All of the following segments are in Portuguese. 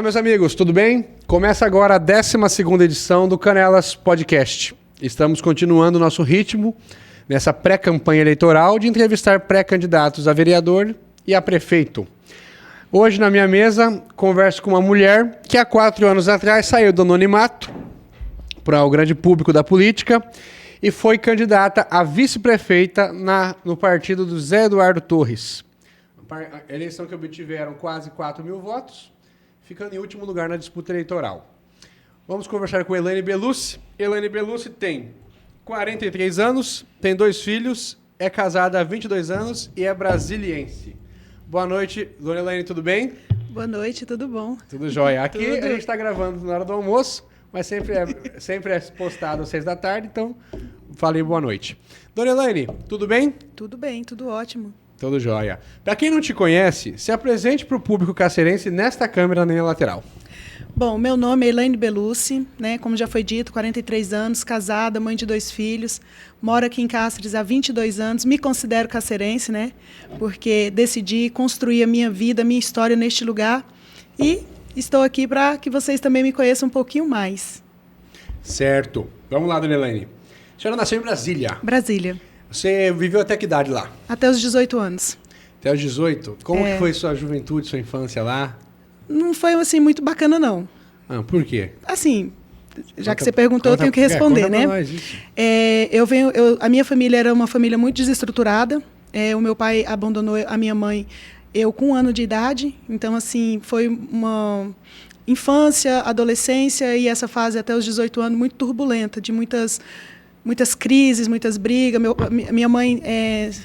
meus amigos, tudo bem? Começa agora a 12ª edição do Canelas Podcast. Estamos continuando o nosso ritmo nessa pré-campanha eleitoral de entrevistar pré-candidatos a vereador e a prefeito. Hoje, na minha mesa, converso com uma mulher que há 4 anos atrás saiu do anonimato para o grande público da política e foi candidata a vice-prefeita no partido do Zé Eduardo Torres. A eleição que obtiveram quase 4 mil votos, ficando em último lugar na disputa eleitoral. Vamos conversar com Elaine Bellussi. Elaine Bellussi tem 43 anos, tem 2 filhos, é casada há 22 anos e é brasiliense. Boa noite, dona Elaine, tudo bem? Boa noite, tudo bom? Tudo jóia. Aqui a gente está gravando na hora do almoço, mas sempre é postado às 6 da tarde, então falei boa noite. Dona Elaine, tudo bem? Tudo bem, tudo ótimo. Tudo jóia. Para quem não te conhece, se apresente para o público cacerense nesta câmera na linha lateral. Bom, meu nome é Elaine Bellussi, né? Como já foi dito, 43 anos, casada, mãe de 2 filhos, moro aqui em Cáceres há 22 anos, me considero cacerense, né? Porque decidi construir a minha vida, a minha história neste lugar e estou aqui para que vocês também me conheçam um pouquinho mais. Certo. Vamos lá, dona Elaine. A senhora nasceu em Brasília. Brasília. Você viveu até que idade lá? Até os 18 anos. Até os 18? Como que foi sua juventude, sua infância lá? Não foi, assim, muito bacana, não. Ah, por quê? Assim, já que você perguntou, eu tenho que responder, né? Nós, isso. A minha família era uma família muito desestruturada. O meu pai abandonou a minha mãe, eu com 1 ano de idade. Então, assim, foi uma infância, adolescência e essa fase até os 18 anos muito turbulenta, de muitas crises, muitas brigas. Minha mãe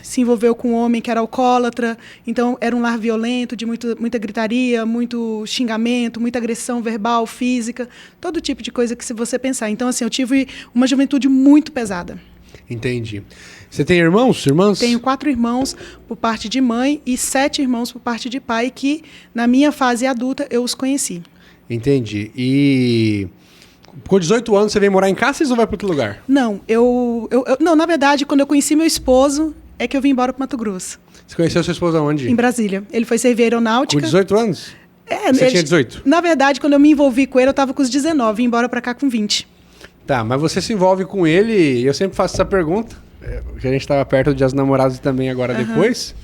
se envolveu com um homem que era alcoólatra, então era um lar violento, de muita gritaria, muito xingamento, muita agressão verbal, física, todo tipo de coisa que se você pensar. Então, assim, eu tive uma juventude muito pesada. Entendi. Você tem irmãos, irmãs? Tenho 4 irmãos por parte de mãe e 7 irmãos por parte de pai, que na minha fase adulta eu os conheci. Entendi. E com 18 anos você veio morar em Cáceres ou vai para outro lugar? Não, não, na verdade, quando eu conheci meu esposo, é que eu vim embora para Mato Grosso. Você conheceu seu esposo aonde? Em Brasília. Ele foi servir aeronáutica. Com 18 anos? Você tinha 18? Na verdade, quando eu me envolvi com ele, eu estava com os 19, vim embora para cá com 20. Tá, mas você se envolve com ele, e eu sempre faço essa pergunta, que a gente estava perto do Dia dos Namorados também agora depois.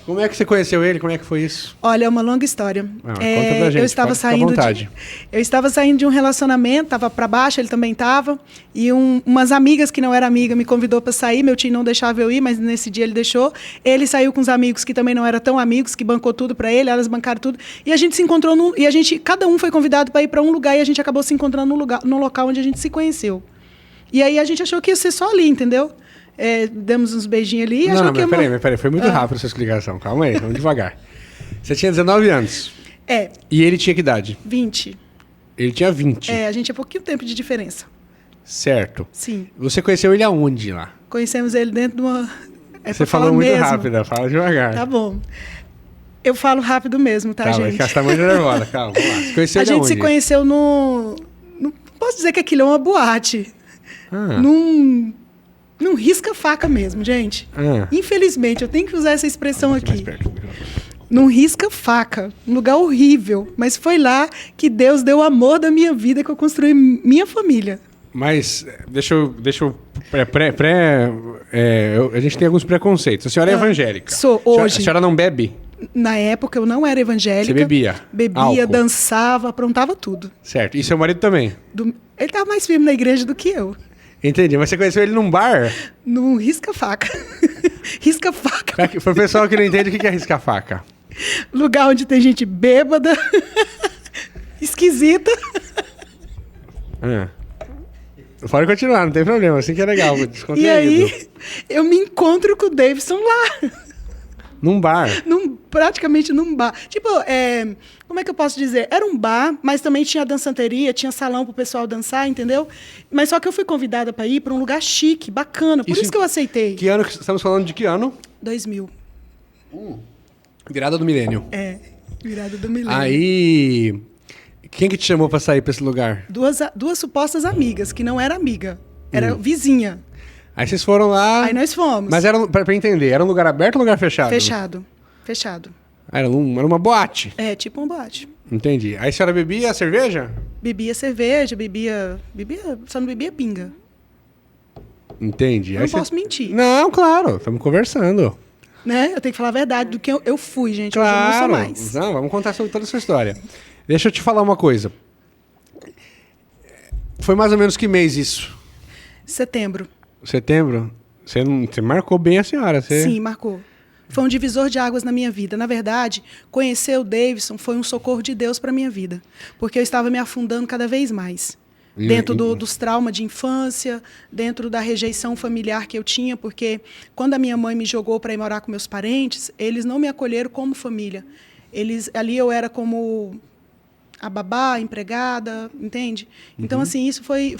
Como é que você conheceu ele? Como é que foi isso? Olha, é uma longa história. Conta pra gente, eu estava saindo de um relacionamento, estava para baixo, ele também estava, e umas amigas que não eram amigas me convidou para sair, meu tio não deixava eu ir, mas nesse dia ele deixou. Ele saiu com os amigos que também não eram tão amigos, que bancou tudo para ele, elas bancaram tudo, e a gente se encontrou, cada um foi convidado para ir para um lugar, e a gente acabou se encontrando no local onde a gente se conheceu. E aí a gente achou que ia ser só ali, entendeu? Demos uns beijinhos ali. Peraí, foi muito rápido essa explicação. Calma aí, vamos devagar. Você tinha 19 anos. E ele tinha que idade? 20. Ele tinha 20. A gente tinha pouquinho tempo de diferença. Certo. Sim. Você conheceu ele aonde lá? Conhecemos ele dentro de uma... Você falou muito rápido, fala devagar. Tá bom. Eu falo rápido mesmo, tá, gente? Calma, você tá muito nervosa, calma, vamos lá. Você conheceu a ele gente aonde? se conheceu no... Não posso dizer que aquilo é uma boate. Num risca-faca mesmo, gente. Infelizmente, eu tenho que usar essa expressão aqui. Num risca-faca. Um lugar horrível. Mas foi lá que Deus deu o amor da minha vida, que eu construí minha família. Mas, deixa eu a gente tem alguns preconceitos. A senhora é evangélica. Sou, hoje. A senhora não bebe? Na época, eu não era evangélica. Você bebia? Bebia, álcool. dançava, aprontava tudo. Certo. E seu marido também? Ele estava mais firme na igreja do que eu. Entendi, mas você conheceu ele num bar? Num risca-faca. Risca-faca. Para o pessoal que não entende, o que é risca-faca? Lugar onde tem gente bêbada, esquisita. Pode continuar, não tem problema, assim que é legal. E aí, eu me encontro com o Davidson lá. Num bar? Praticamente num bar. Tipo, como é que eu posso dizer? Era um bar, mas também tinha dançanteria, tinha salão pro pessoal dançar, entendeu? Mas só que eu fui convidada para ir para um lugar chique, bacana. Por isso que eu aceitei. Que ano? Estamos falando de que ano? 2000. Virada do milênio. Virada do milênio. Aí, quem que te chamou para sair para esse lugar? Duas supostas amigas, que não era amiga. Era vizinha. Aí vocês foram lá... Aí nós fomos. Mas era, pra entender, era um lugar aberto ou um lugar fechado? Fechado. Era uma boate? Tipo uma boate. Entendi. Aí a senhora bebia cerveja? Bebia cerveja, só não bebia pinga. Entendi. Eu não posso mentir. Não, claro, estamos conversando. Né? Eu tenho que falar a verdade do que eu fui, gente. Claro. Hoje eu não sou mais. Não, vamos contar sobre toda essa história. Deixa eu te falar uma coisa. Foi mais ou menos que mês isso? Setembro. Setembro? Você marcou bem a senhora. Sim, marcou. Foi um divisor de águas na minha vida. Na verdade, conhecer o Davidson foi um socorro de Deus para minha vida. Porque eu estava me afundando cada vez mais. Dentro dos traumas de infância, dentro da rejeição familiar que eu tinha, porque quando a minha mãe me jogou para ir morar com meus parentes, eles não me acolheram como família. Ali eu era como a babá, a empregada, entende? Então, assim, isso foi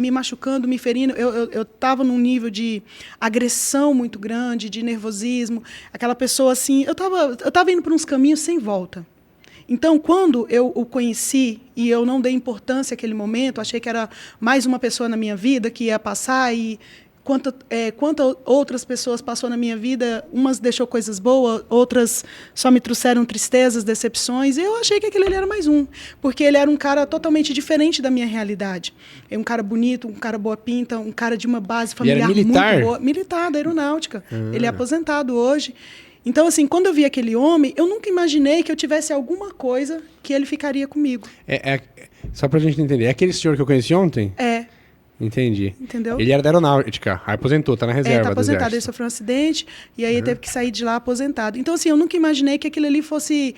me machucando, me ferindo. Eu estava num nível de agressão muito grande, de nervosismo. Aquela pessoa, assim, eu tava indo por uns caminhos sem volta. Então, quando eu o conheci e eu não dei importância àquele momento, achei que era mais uma pessoa na minha vida que ia passar e quantas outras pessoas passou na minha vida, umas deixou coisas boas, outras só me trouxeram tristezas, decepções, e eu achei que aquele ali era mais um, porque ele era um cara totalmente diferente da minha realidade. É um cara bonito, um cara boa pinta, um cara de uma base familiar muito boa. Militar, da aeronáutica. Ele é aposentado hoje. Então, assim, quando eu vi aquele homem, eu nunca imaginei que eu tivesse alguma coisa que ele ficaria comigo. Só pra gente entender, é aquele senhor que eu conheci ontem? É. Entendi. Entendeu? Ele era da aeronáutica, aí aposentou, tá na reserva tá aposentado, do ele sofreu um acidente e aí ele teve que sair de lá aposentado. Então, assim, eu nunca imaginei que aquilo ali fosse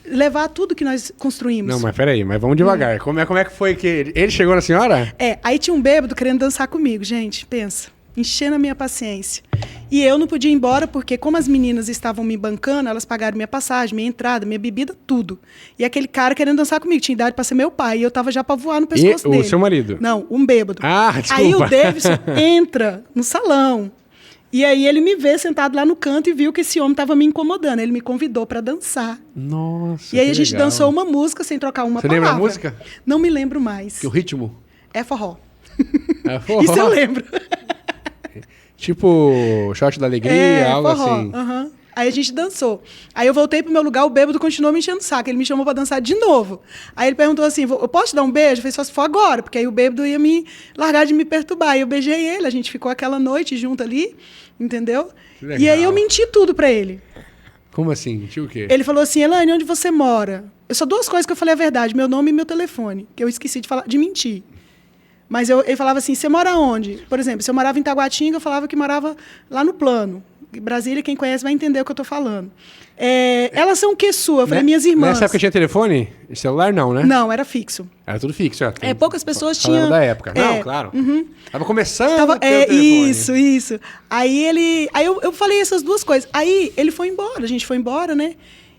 levar tudo que nós construímos. Não, mas peraí, mas vamos devagar. Como é que foi que ele chegou na senhora? Aí tinha um bêbado querendo dançar comigo, gente, pensa. Enchendo a minha paciência. E eu não podia ir embora porque, como as meninas estavam me bancando, elas pagaram minha passagem, minha entrada, minha bebida, tudo. E aquele cara querendo dançar comigo, tinha idade para ser meu pai, e eu tava já para voar no pescoço dele. O seu marido? Não, um bêbado. Ah, desculpa. Aí o Davidson entra no salão. E aí ele me vê sentado lá no canto e viu que esse homem estava me incomodando. Ele me convidou para dançar. Nossa, e aí a gente dançou uma música sem trocar uma palavra. Você lembra a música? Não me lembro mais. Que o ritmo? É forró. É forró? Isso eu lembro. Tipo, shot da alegria, algo forró. assim. Uhum. Aí a gente dançou. Aí eu voltei pro meu lugar, o bêbado continuou me enchendo o saco. Ele me chamou pra dançar de novo. Aí ele perguntou assim, eu posso te dar um beijo? Eu falei, só se for agora, porque aí o bêbado ia me largar de me perturbar. Aí eu beijei ele, a gente ficou aquela noite junto ali, entendeu? E aí eu menti tudo pra ele. Como assim? Mentiu o quê? Ele falou assim, Elaine, onde você mora? Só duas coisas que eu falei a verdade, meu nome e meu telefone, que eu esqueci de mentir. Mas ele falava assim, você mora onde? Por exemplo, se eu morava em Taguatinga, eu falava que morava lá no Plano. Brasília, quem conhece vai entender o que eu estou falando. Elas são o que sua? Eu falei, minhas irmãs. Nessa época tinha telefone? Celular não, né? Não, era fixo. Era tudo fixo. Poucas pessoas tinham... da época. Não, claro. Tava começando a ter telefone. Isso. Aí eu falei essas duas coisas. Aí ele foi embora, a gente foi embora, né?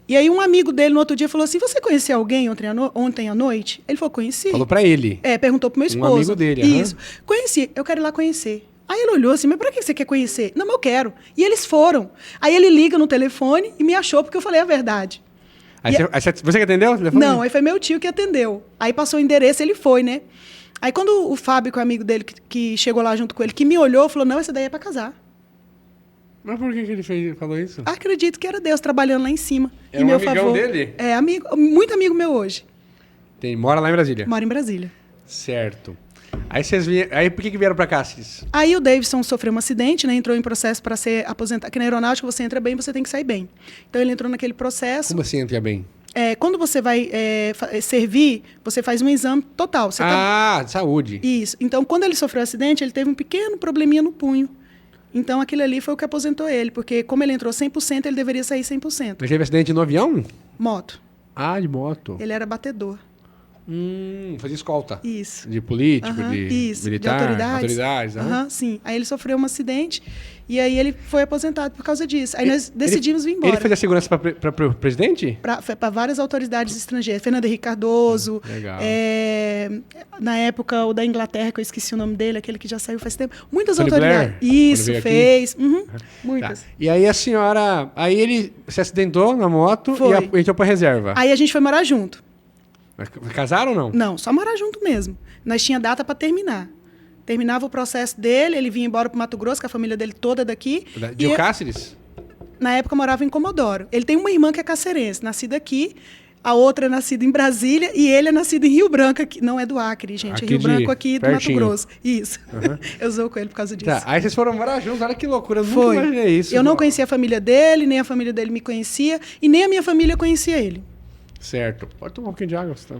E aí um amigo dele no outro dia falou assim, você conhecia alguém ontem à noite? Ele falou, conheci. Falou pra ele. Perguntou pro meu esposo. Um amigo dele. Isso. Conheci, eu quero ir lá conhecer. Aí ele olhou assim, mas pra que você quer conhecer? Não, mas eu quero. E eles foram. Aí ele liga no telefone e me achou porque eu falei a verdade. Você que atendeu o telefone? Não, aí foi meu tio que atendeu. Aí passou o endereço, ele foi, né? Aí quando o Fábio, que é o amigo dele, que chegou lá junto com ele, que me olhou, falou, não, essa daí é pra casar. Mas por que ele falou isso? Acredito que era Deus trabalhando lá em cima. Era um amigão dele? Muito amigo meu hoje. Mora lá em Brasília? Mora em Brasília. Certo. Aí por que vieram pra cá, Cis? Aí o Davidson sofreu um acidente, né? Entrou em processo para ser aposentado. Aqui na aeronáutica você entra bem, você tem que sair bem. Então ele entrou naquele processo. Como assim entra bem? Quando você vai servir, você faz um exame total. Você de saúde. Isso. Então quando ele sofreu um acidente, ele teve um pequeno probleminha no punho. Então, aquilo ali foi o que aposentou ele, porque como ele entrou 100%, ele deveria sair 100%. Mas teve acidente no avião? Moto. Ah, de moto. Ele era batedor. Fazia escolta. Isso. De político, de militar, de autoridades. Sim. Aí ele sofreu um acidente e aí ele foi aposentado por causa disso. Aí nós decidimos vir embora. Ele fez a segurança para o presidente? Para várias autoridades estrangeiras. Fernando Henrique Cardoso. Legal. Na época, o da Inglaterra, que eu esqueci o nome dele, aquele que já saiu faz tempo. Muitas Tony autoridades. Blair, isso, fez. Muitas. Tá. E aí a senhora... Aí ele se acidentou na moto e entrou para reserva. Aí a gente foi morar junto. Casaram ou não? Não, só morar junto mesmo. Nós tinha data para terminar. Terminava o processo dele, ele vinha embora para Mato Grosso, com a família dele toda daqui. Cáceres? Na época morava em Comodoro. Ele tem uma irmã que é cacerense, nascida aqui. a outra é nascida em Brasília e ele é nascido em Rio Branco, que não é do Acre, gente. Aqui é Rio Branco aqui do Mato Grosso. Isso. Eu zoo com ele por causa disso. Tá, aí vocês foram morar juntos, olha que loucura, eu nunca imaginei isso. Eu não conhecia a família dele, nem a família dele me conhecia, e nem a minha família conhecia ele. Certo. Pode tomar um pouquinho de água, você tá...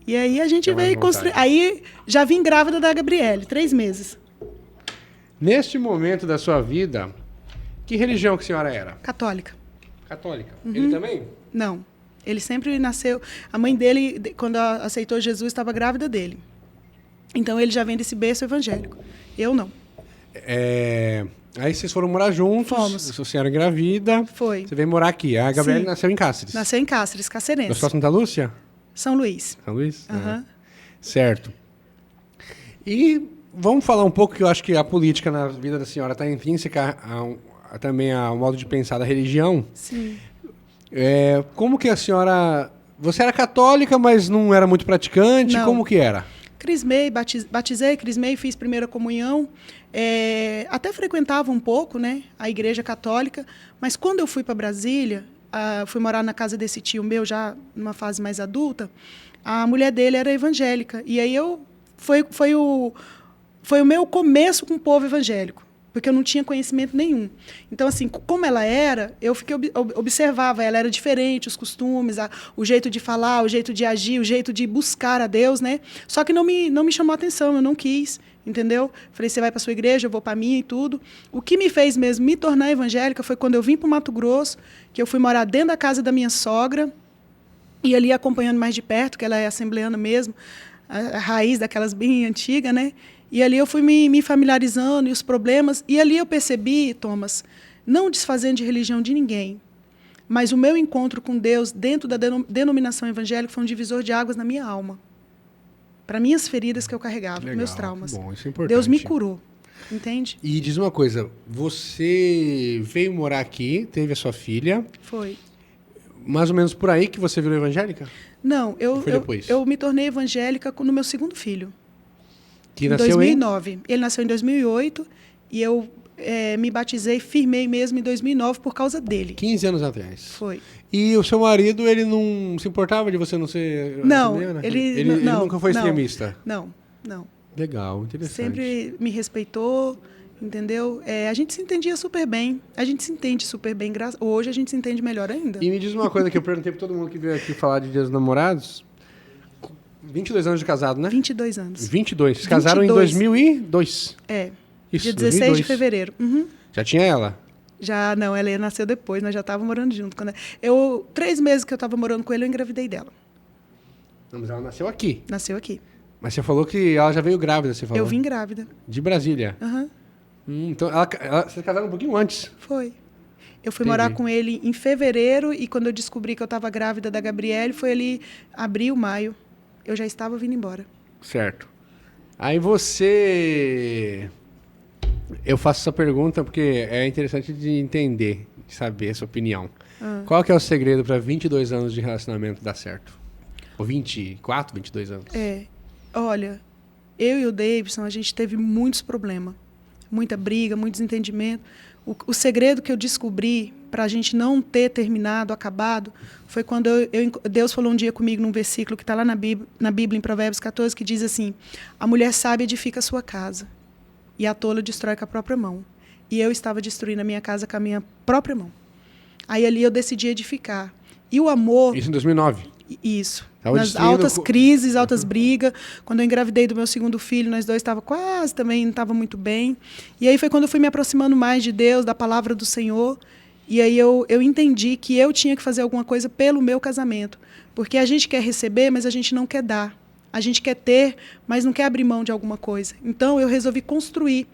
E aí a gente veio construir. Aí já vim grávida da Gabriele, 3 meses. Neste momento da sua vida, que religião que a senhora era? Católica. Católica. Ele também? Não. Ele sempre nasceu... A mãe dele, quando aceitou Jesus, estava grávida dele. Então ele já vem desse berço evangélico. Eu não. Aí vocês foram morar juntos. Fomos. A senhora engravida. Foi. Você veio morar aqui. A Gabriele Sim. nasceu em Cáceres. Nasceu em Cáceres, Cacerense. Na sua Santa Lúcia? São Luís. São Luís? Aham. Certo. E vamos falar um pouco, que eu acho que a política na vida da senhora está intrínseca também ao modo de pensar da religião. Sim. Como que a senhora... Você era católica, mas não era muito praticante? Não. Como que era? Crismei, batizei, crismei, fiz primeira comunhão. Até frequentava um pouco, né, a igreja católica, mas quando eu fui para Brasília, fui morar na casa desse tio meu, já numa fase mais adulta, a mulher dele era evangélica. E aí foi o meu começo com o povo evangélico, porque eu não tinha conhecimento nenhum. Então, assim, como ela era, eu observava, ela era diferente, os costumes, o jeito de falar, o jeito de agir, o jeito de buscar a Deus, né? Só que não me chamou a atenção, eu não quis, entendeu? Falei, você vai para a sua igreja, eu vou para a minha e tudo. O que me fez mesmo me tornar evangélica foi quando eu vim para o Mato Grosso, que eu fui morar dentro da casa da minha sogra, e ali acompanhando mais de perto, que ela é assembleana mesmo, a raiz daquelas bem antigas, né? E ali eu fui me familiarizando e os problemas. E ali eu percebi, Thomas, não desfazendo de religião de ninguém, mas o meu encontro com Deus dentro da denominação evangélica foi um divisor de águas na minha alma. Para minhas feridas que eu carregava, Legal, meus traumas. Bom, isso é importante. Deus me curou, entende? E diz uma coisa, você veio morar aqui, teve a sua filha. Foi. Mais ou menos por aí que você virou evangélica? Não, eu me tornei evangélica no meu segundo filho. Que nasceu em 2009. Ele nasceu em 2008 e eu me batizei, firmei mesmo em 2009 por causa dele. 15 anos atrás. Foi. E o seu marido, ele não se importava de você não ser... Não, ele nunca foi extremista? Não. Legal, interessante. Sempre me respeitou, entendeu? A gente se entendia super bem. A gente se entende super bem. Hoje a gente se entende melhor ainda. E me diz uma coisa que eu perguntei para todo mundo que veio aqui falar de Dia dos Namorados. 22 anos de casado, né? 22 anos. 22. Vocês casaram em 2002? Isso, dia 16 2002. de fevereiro. Uhum. Já tinha ela? Já, não, ela nasceu depois, nós já estávamos morando junto. 3 meses que eu estava morando com ele, eu engravidei dela. Não, mas ela nasceu aqui. Nasceu aqui. Mas você falou que ela já veio grávida, você falou? Eu vim grávida. De Brasília? Aham. Então, vocês casaram um pouquinho antes? Foi. Eu fui morar com ele em fevereiro e quando eu descobri que eu estava grávida da Gabriele, foi ali abril, maio. Eu já estava vindo embora. Certo. Aí você... Eu faço essa pergunta porque é interessante de entender, de saber a sua opinião. Qual que é o segredo para 22 anos de relacionamento dar certo? Ou 24, 22 anos? Olha, eu e o Davidson, a gente teve muitos problemas. Muita briga, muito desentendimento. O segredo que eu descobri para a gente não ter terminado, acabado, foi quando Deus falou um dia comigo num versículo que está lá na Bíblia, em Provérbios 14, que diz assim: a mulher sábia edifica a sua casa, e a tola destrói com a própria mão. E eu estava destruindo a minha casa com a minha própria mão. Aí ali eu decidi edificar. E o amor... Isso em 2009? Isso. Nas altas crises, altas brigas. Quando eu engravidei do meu segundo filho, nós dois estávamos quase também, não estava muito bem. E aí foi quando eu fui me aproximando mais de Deus, da palavra do Senhor. E aí eu entendi que eu tinha que fazer alguma coisa pelo meu casamento. Porque a gente quer receber, mas a gente não quer dar. A gente quer ter, mas não quer abrir mão de alguma coisa. Então eu resolvi construir.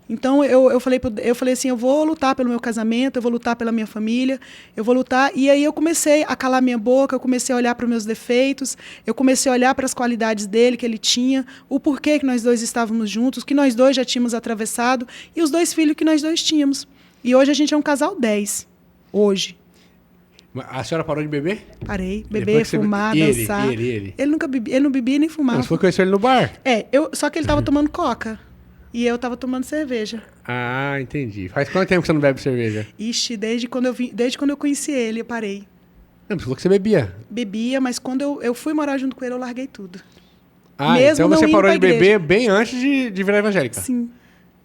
Então eu falei assim, eu vou lutar pelo meu casamento, eu vou lutar pela minha família, eu vou lutar. E aí eu comecei a calar minha boca, eu comecei a olhar para os meus defeitos, eu comecei a olhar para as qualidades dele, que ele tinha, o porquê que nós dois estávamos juntos, que nós dois já tínhamos atravessado, e os 2 filhos que nós dois tínhamos. E hoje a gente é um casal 10. Hoje. A senhora parou de beber? Parei. Beber, fumar, dançar. Ele Ele não bebia nem fumava. Mas foi conhecer ele no bar? Só que ele estava tomando coca. E eu estava tomando cerveja. Ah, entendi. Faz quanto tempo que você não bebe cerveja? Ixi, desde quando eu conheci ele, eu parei. Não, você falou que você bebia. Bebia, mas quando eu fui morar junto com ele, eu larguei tudo. Ah, Mesmo então não você indo parou pra de beber igreja. bem antes de virar evangélica. Sim.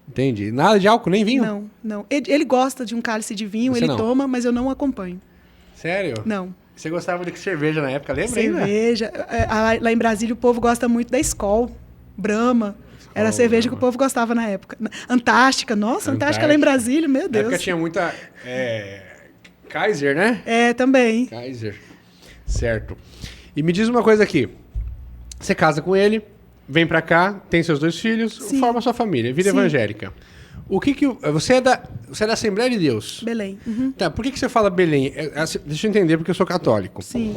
Entendi. Nada de álcool, nem vinho? Não, não. Ele gosta de um cálice de vinho, Você ele não? toma, mas eu não acompanho. Sério? Não. Você gostava de cerveja na época, lembra ainda? Cerveja. Lá em Brasília o povo gosta muito da Skol, Brahma. Era a cerveja que o povo gostava na época. Antártica, nossa, Antártica lá em Brasília, meu Na Deus. época tinha muita... Kaiser, né? É, também. Kaiser. Certo. E me diz uma coisa aqui. Você casa com ele, vem pra cá, tem seus 2 filhos, Sim. forma sua família, vida Sim. evangélica. Você é da Assembleia de Deus? Belém. Uhum. Tá, por que você fala Belém? Deixa eu entender, porque eu sou católico. Sim,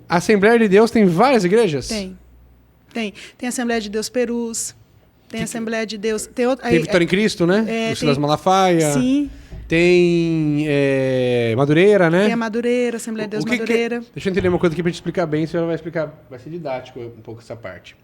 A Assembleia de Deus tem várias igrejas? tem. Tem a Assembleia de Deus Perus, tem a Assembleia de Deus... Tem outra, Tem Vitória em Cristo, né? É, O Silas Malafaia. Sim, Tem Madureira, né? tem a Madureira, Assembleia de Deus Madureira. Deixa eu entender uma coisa aqui pra te explicar bem, senão vai explicar, vai ser didático um pouco essa parte.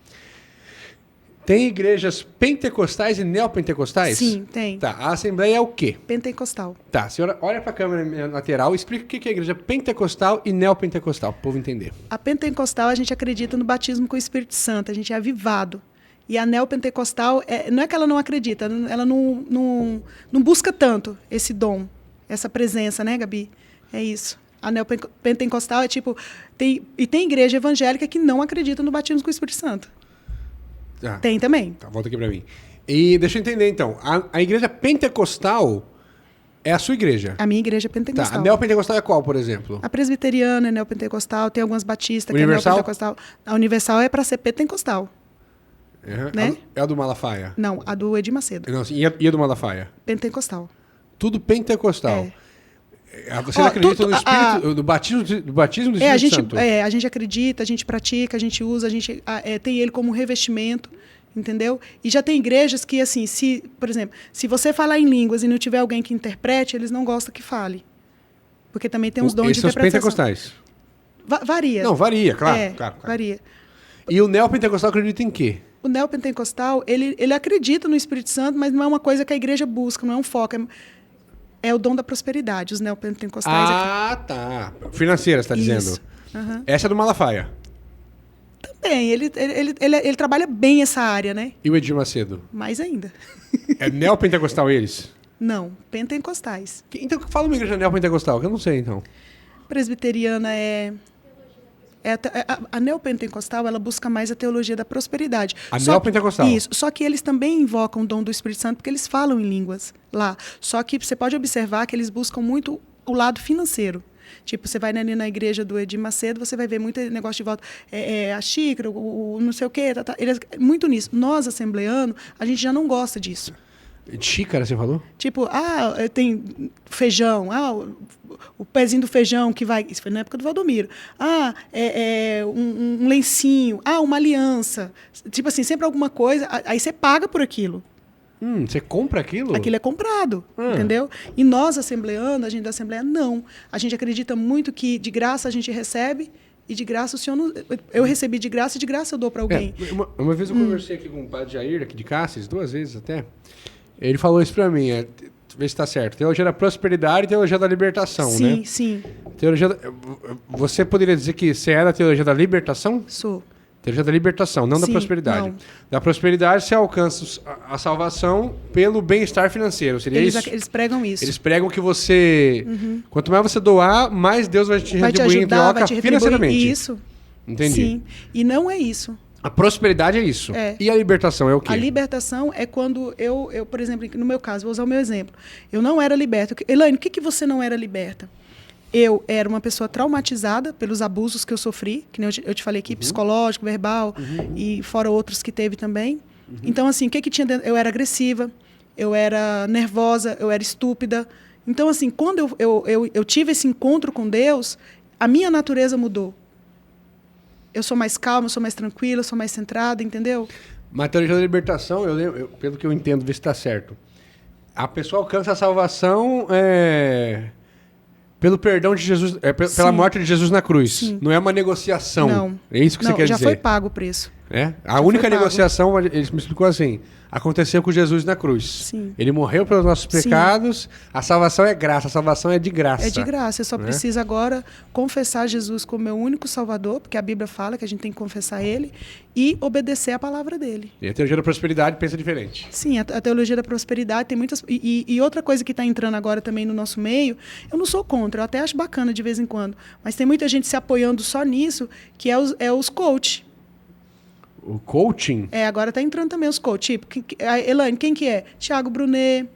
Tem igrejas pentecostais e neopentecostais? Sim, tem. Tá, a Assembleia é o quê? Pentecostal. Tá, a senhora olha pra câmera lateral e explica o que é a igreja pentecostal e neopentecostal, pro povo entender. A pentecostal, a gente acredita no batismo com o Espírito Santo, a gente é avivado. E a neopentecostal, não é que ela não acredita, ela não busca tanto esse dom, essa presença, né, Gabi? É isso. A neopentecostal é tipo... Tem igreja evangélica que não acredita no batismo com o Espírito Santo. Tá. Tem também. Tá, volta aqui pra mim. E deixa eu entender, então. A igreja pentecostal é a sua igreja? A minha igreja é Tá, pentecostal. a neopentecostal é qual, por exemplo? A presbiteriana é neopentecostal, tem algumas batistas Universal? que é neopentecostal. A universal é para ser pentecostal. Uhum. Né? É a do Malafaia? Não, a do Edir Macedo. Não, assim, e a do Malafaia? Pentecostal. Tudo pentecostal. Você Ó, acredita no Espírito, do batismo do Espírito Santo? A gente acredita, a gente pratica, a gente usa, a gente tem ele como revestimento, entendeu? E já tem igrejas que, assim, por exemplo, se você falar em línguas e não tiver alguém que interprete, eles não gostam que fale. Porque também tem uns dons de Esses são os interpretação. pentecostais? Varia. Não, varia, claro, claro. Varia. E o neopentecostal acredita em quê? O neopentecostal, ele acredita no Espírito Santo, mas não é uma coisa que a igreja busca, não é um foco. É o dom da prosperidade, os neopentecostais. Tá. Financeira, você está dizendo. Uhum. Essa é do Malafaia. Também, ele trabalha bem essa área, né? E o Edir Macedo? Mais ainda. É neopentecostal eles? Não, pentecostais. Então fala uma igreja neopentecostal, que eu não sei, então. Presbiteriana a neopentecostal, ela busca mais a teologia da prosperidade. Neopentecostal? Isso. Só que eles também invocam o dom do Espírito Santo porque eles falam em línguas lá. Só que você pode observar que eles buscam muito o lado financeiro. Tipo, você vai ali na igreja do Edir Macedo, você vai ver muito negócio de volta. A xícara, o não sei o quê. Eles, muito nisso. Nós, assembleanos, a gente já não gosta disso. De xícara, você falou? Tipo, tem feijão, o pezinho do feijão que vai... Isso foi na época do Valdomiro. Um lencinho, uma aliança. Tipo assim, sempre alguma coisa, aí você paga por aquilo. Você compra aquilo? Aquilo é comprado, entendeu? E nós, assembleanos, a gente da Assembleia, não. A gente acredita muito que de graça a gente recebe e de graça o Senhor... Eu recebi de graça e de graça eu dou para alguém. Uma vez eu conversei aqui com o padre Jair, aqui de Cáceres, 2 vezes até. Ele falou isso pra mim, vê se está certo. Teologia da prosperidade e teologia da libertação, né? Sim. Você poderia dizer que você é da teologia da libertação? Sou. Teologia da libertação, não da prosperidade. Não. Da prosperidade você alcança a salvação pelo bem-estar financeiro, seria isso? Eles pregam isso. Eles pregam que você... Quanto mais você doar, mais Deus vai te retribuir em troca financeiramente. Isso. Entendi. Sim. E não é isso. A prosperidade é isso. E a libertação é o quê? A libertação é quando eu, por exemplo, no meu caso, vou usar o meu exemplo. Eu não era liberta. Elaine, o que você não era liberta? Eu era uma pessoa traumatizada pelos abusos que eu sofri, que nem eu te falei aqui, psicológico, verbal, e fora outros que teve também. Então, assim, o que tinha dentro? Eu era agressiva, eu era nervosa, eu era estúpida. Então, assim, quando eu tive esse encontro com Deus, a minha natureza mudou. Eu sou mais calma, eu sou mais tranquila, eu sou mais centrada, entendeu? Mas a teologia da libertação, pelo que eu entendo, vê se está certo. A pessoa alcança a salvação pelo perdão de Jesus, pela morte de Jesus na cruz. Sim. Não é uma negociação. Não. É isso que você quer dizer? Já foi pago o preço. Né? A Já única foi pago. negociação, ele me explicou assim, aconteceu com Jesus na cruz. Sim. Ele morreu pelos nossos pecados, a salvação é graça, a salvação é de graça. É de graça, eu só né? preciso agora confessar Jesus como meu único salvador, porque a Bíblia fala que a gente tem que confessar ele, e obedecer a palavra dele. E a teologia da prosperidade pensa diferente. Sim, a teologia da prosperidade tem muitas... E outra coisa que está entrando agora também no nosso meio, eu não sou contra, eu até acho bacana de vez em quando, mas tem muita gente se apoiando só nisso, que é os coach. O coaching? Agora está entrando também os coach. Tipo, Elaine, quem que é? Thiago Brunet,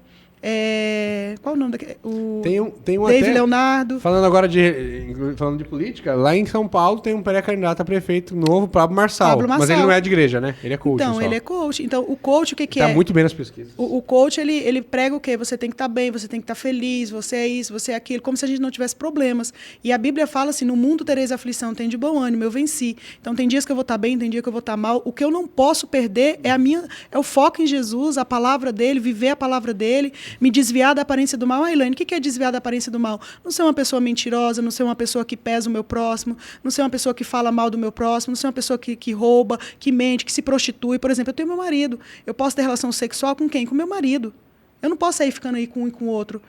qual o nome daquele? Tem um David até, Leonardo. falando de política, lá em São Paulo tem um pré-candidato a prefeito novo, Pablo Marçal. Mas ele não é de igreja, né? Ele é coach. Então, só. ele é coach. Então, o coach, o que é? Tá muito bem nas pesquisas. O coach, ele prega o quê? Você tem que estar bem, você tem que estar feliz, você é isso, você é aquilo, como se a gente não tivesse problemas. E a Bíblia fala assim, no mundo tereis aflição, tem de bom ânimo, eu venci. Então, tem dias que eu vou estar bem, tem dia que eu vou estar mal. O que eu não posso perder é o foco em Jesus, a palavra dele, viver a palavra dele, me desviar da aparência do mal. Elaine, o que é desviar da aparência do mal? Não ser uma pessoa mentirosa, não ser uma pessoa que pesa o meu próximo, não ser uma pessoa que fala mal do meu próximo, não ser uma pessoa que rouba, que mente, que se prostitui. Por exemplo, eu tenho meu marido. Eu posso ter relação sexual com quem? Com meu marido. Eu não posso sair ficando aí com um e com o outro.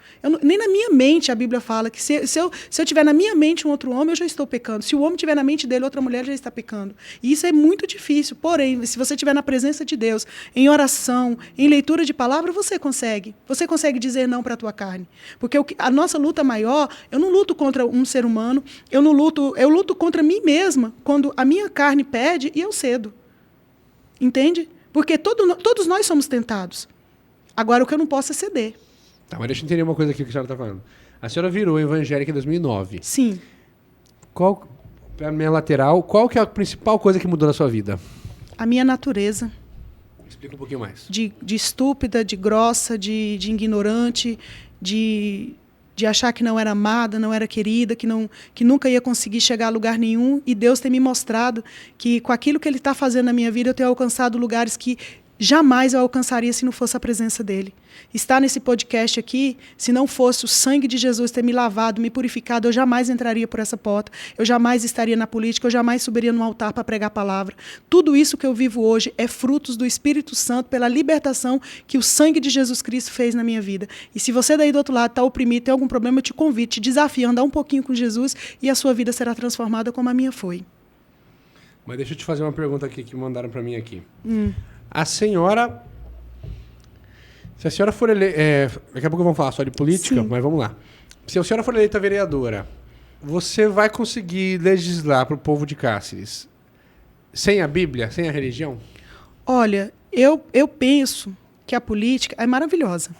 Nem na minha mente a Bíblia fala que se eu tiver na minha mente um outro homem, eu já estou pecando. Se o homem tiver na mente dele outra mulher, já está pecando. E isso é muito difícil. Porém, se você estiver na presença de Deus, em oração, em leitura de palavra, você consegue. Você consegue dizer não para a tua carne. Porque a nossa luta maior, eu não luto contra um ser humano, eu luto contra mim mesma, quando a minha carne pede e eu cedo. Entende? Porque todos nós somos tentados. Agora, o que eu não posso é ceder. Tá, mas deixa eu entender uma coisa aqui que a senhora está falando. A senhora virou evangélica em 2009. Sim. Para a minha lateral, qual que é a principal coisa que mudou na sua vida? A minha natureza. Explica um pouquinho mais. De estúpida, de grossa, de ignorante, de achar que não era amada, não era querida, que nunca ia conseguir chegar a lugar nenhum. E Deus tem me mostrado que, com aquilo que Ele está fazendo na minha vida, eu tenho alcançado lugares que jamais eu alcançaria se não fosse a presença dele. Estar nesse podcast aqui, se não fosse o sangue de Jesus ter me lavado, me purificado, eu jamais entraria por essa porta, eu jamais estaria na política, eu jamais subiria no altar para pregar a palavra. Tudo isso que eu vivo hoje é frutos do Espírito Santo, pela libertação que o sangue de Jesus Cristo fez na minha vida. E se você daí do outro lado está oprimido, tem algum problema, eu te convido, te desafio a andar um pouquinho com Jesus e a sua vida será transformada como a minha foi. Mas deixa eu te fazer uma pergunta aqui que mandaram para mim aqui. A senhora... Se a senhora for eleita... daqui a pouco vamos falar só de política, mas vamos lá. Se a senhora for eleita vereadora, você vai conseguir legislar para o povo de Cáceres sem a Bíblia, sem a religião? Olha, eu penso que a política é maravilhosa.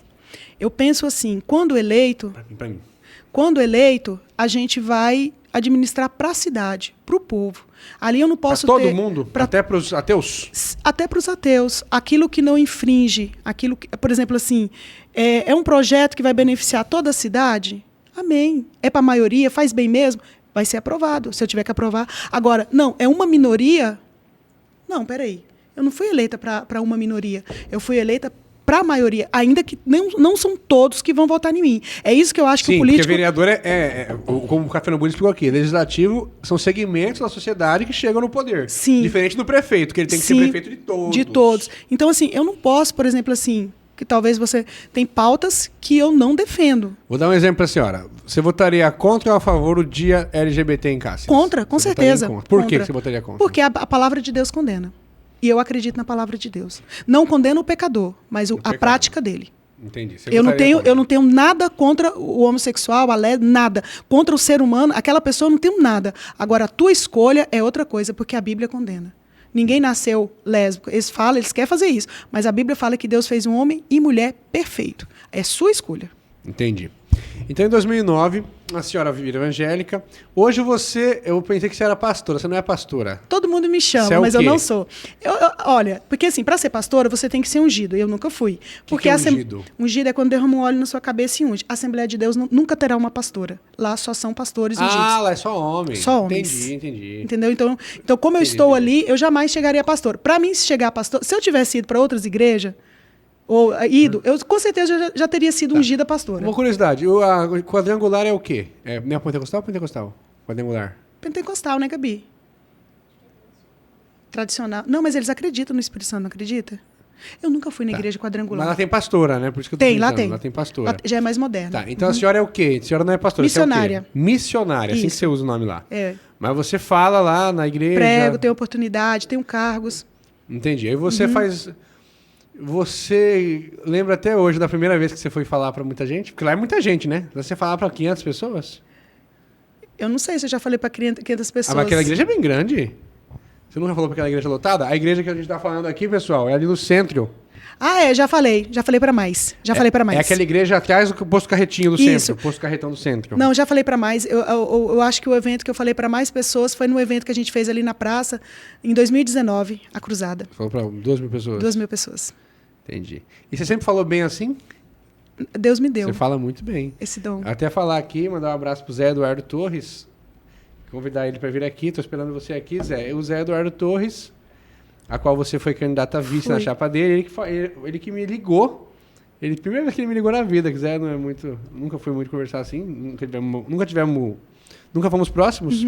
Eu penso assim, quando eleito, a gente vai administrar para a cidade, para o povo. Ali eu não posso ter... Para todo mundo? Até para os ateus? Até para os ateus. Aquilo que não infringe, aquilo que, por exemplo, assim, é um projeto que vai beneficiar toda a cidade? Amém. É para a maioria? Faz bem mesmo? Vai ser aprovado, se eu tiver que aprovar. Agora, não, é uma minoria? Não, peraí. Eu não fui eleita para uma minoria. Eu fui eleita para a maioria, ainda que não são todos que vão votar em mim. É isso que eu acho que o político... Sim, porque vereador como o Café no Burro explicou aqui, legislativo são segmentos da sociedade que chegam no poder. Sim. Diferente do prefeito, que ele tem que ser prefeito de todos. De todos. Então, assim, eu não posso, por exemplo, assim, que talvez você... Tem pautas que eu não defendo. Vou dar um exemplo para a senhora. Você votaria contra ou a favor do dia LGBT em Cáceres? Contra, com certeza. Por que você votaria contra? Porque a palavra de Deus condena. E eu acredito na palavra de Deus. Não condena o pecador, mas a prática dele. Entendi. Eu não tenho nada contra o homossexual, a lésbica, nada. Contra o ser humano, aquela pessoa eu não tenho nada. Agora, a tua escolha é outra coisa, porque a Bíblia condena. Ninguém nasceu lésbico. Eles querem fazer isso. Mas a Bíblia fala que Deus fez um homem e mulher perfeito. É sua escolha. Entendi. Então, em 2009, a senhora vira evangélica. Hoje eu pensei que você era pastora. Você não é pastora. Todo mundo me chama, mas eu não sou. Olha, porque assim, para ser pastora, você tem que ser ungido. Eu nunca fui. Porque ungido? Ungido é quando derrama um óleo na sua cabeça e unge. A Assembleia de Deus nunca terá uma pastora. Lá só são pastores ungidos. Lá é só homens. Só homens. Entendi. Entendeu? Então como eu estou ali, eu jamais chegaria a pastor. Para mim, se chegar a pastor... Se eu tivesse ido para outras igrejas... ou ido, eu com certeza já teria sido ungida pastora. Uma curiosidade, o quadrangular é o quê? É neopentecostal ou pentecostal? Quadrangular. Pentecostal, né, Gabi? tradicional. Não, mas eles acreditam no Espírito Santo, não acredita? Eu nunca fui na igreja quadrangular. Mas lá tem pastora, né? Por isso que eu tô Tem, lá pensando. tem. Lá tem pastora. Lá já é mais moderna. Tá, então a senhora é o quê? A senhora não é pastora, Missionária. Você é o quê? Missionária, assim que Isso. você usa o nome lá. É. Mas você fala lá na igreja... Prego, tenho oportunidade, tenho cargos. Entendi. Aí você faz... Você lembra até hoje da primeira vez que você foi falar pra muita gente? Porque lá é muita gente, né? Você falar pra 500 pessoas? Eu não sei se eu já falei para 500 pessoas. Ah, mas aquela igreja é bem grande. Você nunca falou pra aquela igreja lotada? A igreja que a gente tá falando aqui, pessoal, é ali no centro. Ah, já falei para mais. Falei para mais. É aquela igreja atrás do posto carretinho do Isso. centro, posto carretão do centro. Não, já falei para mais. Eu acho que o evento que eu falei para mais pessoas foi no evento que a gente fez ali na praça, em 2019, a Cruzada. Falou pra 2.000 pessoas? 2.000 pessoas. Entendi. E você sempre falou bem assim? Deus me deu Você fala muito bem. esse dom. Até falar aqui, mandar um abraço pro Zé Eduardo Torres. Convidar ele para vir aqui. Tô esperando você aqui, Zé. O Zé Eduardo Torres, a qual você foi candidato a vice na chapa dele. Ele que me ligou. Primeira vez que ele me ligou na vida. Que Zé não é muito... Nunca foi muito conversar assim. Nunca fomos próximos.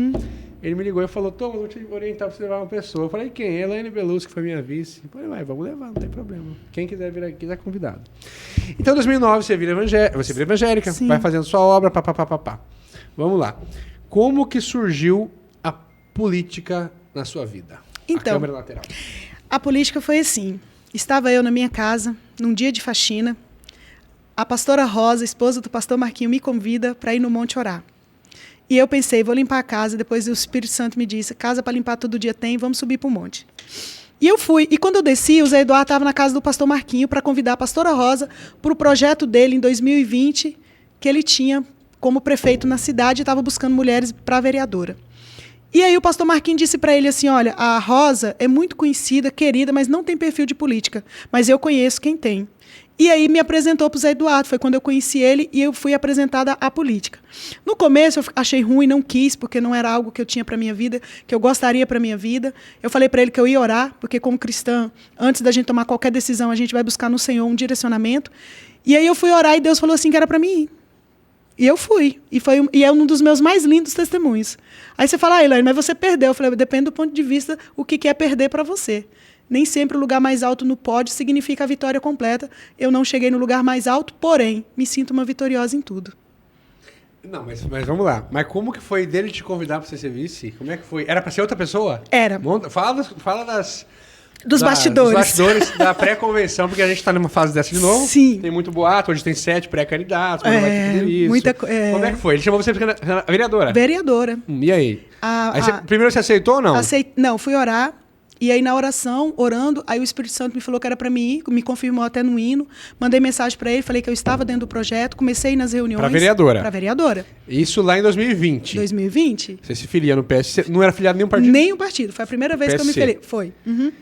Ele me ligou e falou, Tom, eu vou te orientar para você levar uma pessoa. Eu falei, quem? Elaine Belusco, que foi minha vice. Eu falei, vai, vamos levar, não tem problema. Quem quiser vir aqui, está convidado. Então, em 2009, você vira evangélica, Sim. vai fazendo sua obra, papapá. Vamos lá. Como que surgiu a política na sua vida? Então, a câmera lateral. A política foi assim. Estava eu na minha casa, num dia de faxina. A pastora Rosa, esposa do pastor Marquinho, me convida para ir no monte orar. E eu pensei, vou limpar a casa. Depois o Espírito Santo me disse, casa para limpar todo dia tem, vamos subir para o monte. E eu fui. E quando eu desci, o Zé Eduardo estava na casa do pastor Marquinho para convidar a pastora Rosa para o projeto dele em 2020, que ele tinha como prefeito na cidade e estava buscando mulheres para vereadora. E aí o pastor Marquinho disse para ele assim, olha, a Rosa é muito conhecida, querida, mas não tem perfil de política. Mas eu conheço quem tem. E aí me apresentou para o Zé Eduardo, foi quando eu conheci ele e eu fui apresentada à política. No começo eu achei ruim, não quis, porque não era algo que eu tinha para minha vida, que eu gostaria para minha vida. Eu falei para ele que eu ia orar, porque como cristã, antes da gente tomar qualquer decisão, a gente vai buscar no Senhor um direcionamento. E aí eu fui orar e Deus falou assim que era para mim ir. E eu fui. E é um dos meus mais lindos testemunhos. Aí você fala, Elaine, mas você perdeu. Eu falei, depende do ponto de vista o que é perder para você. Nem sempre o lugar mais alto no pódio significa a vitória completa. Eu não cheguei no lugar mais alto, porém, me sinto uma vitoriosa em tudo. Não, mas vamos lá. Mas como que foi dele te convidar para você ser vice? Como é que foi? Era para ser outra pessoa? Era. Fala Dos bastidores. Dos bastidores da pré-convenção, porque a gente está numa fase dessa de novo. Sim. Tem muito boato, hoje tem 7 pré-candidatos, mas não vai ter tudo isso. Como é que foi? Ele chamou você para ser vereadora? Vereadora. E aí? Primeiro você aceitou ou não? Não, fui orar. E aí, na oração, orando, aí o Espírito Santo me falou que era para mim ir, me confirmou até no hino. Mandei mensagem para ele, falei que eu estava dentro do projeto, comecei a ir nas reuniões. Para vereadora? Para vereadora. Isso lá em 2020? 2020. Você se filia no PS, você não era filiado em nenhum partido? Nenhum partido, foi a primeira vez que eu me filiei. Foi.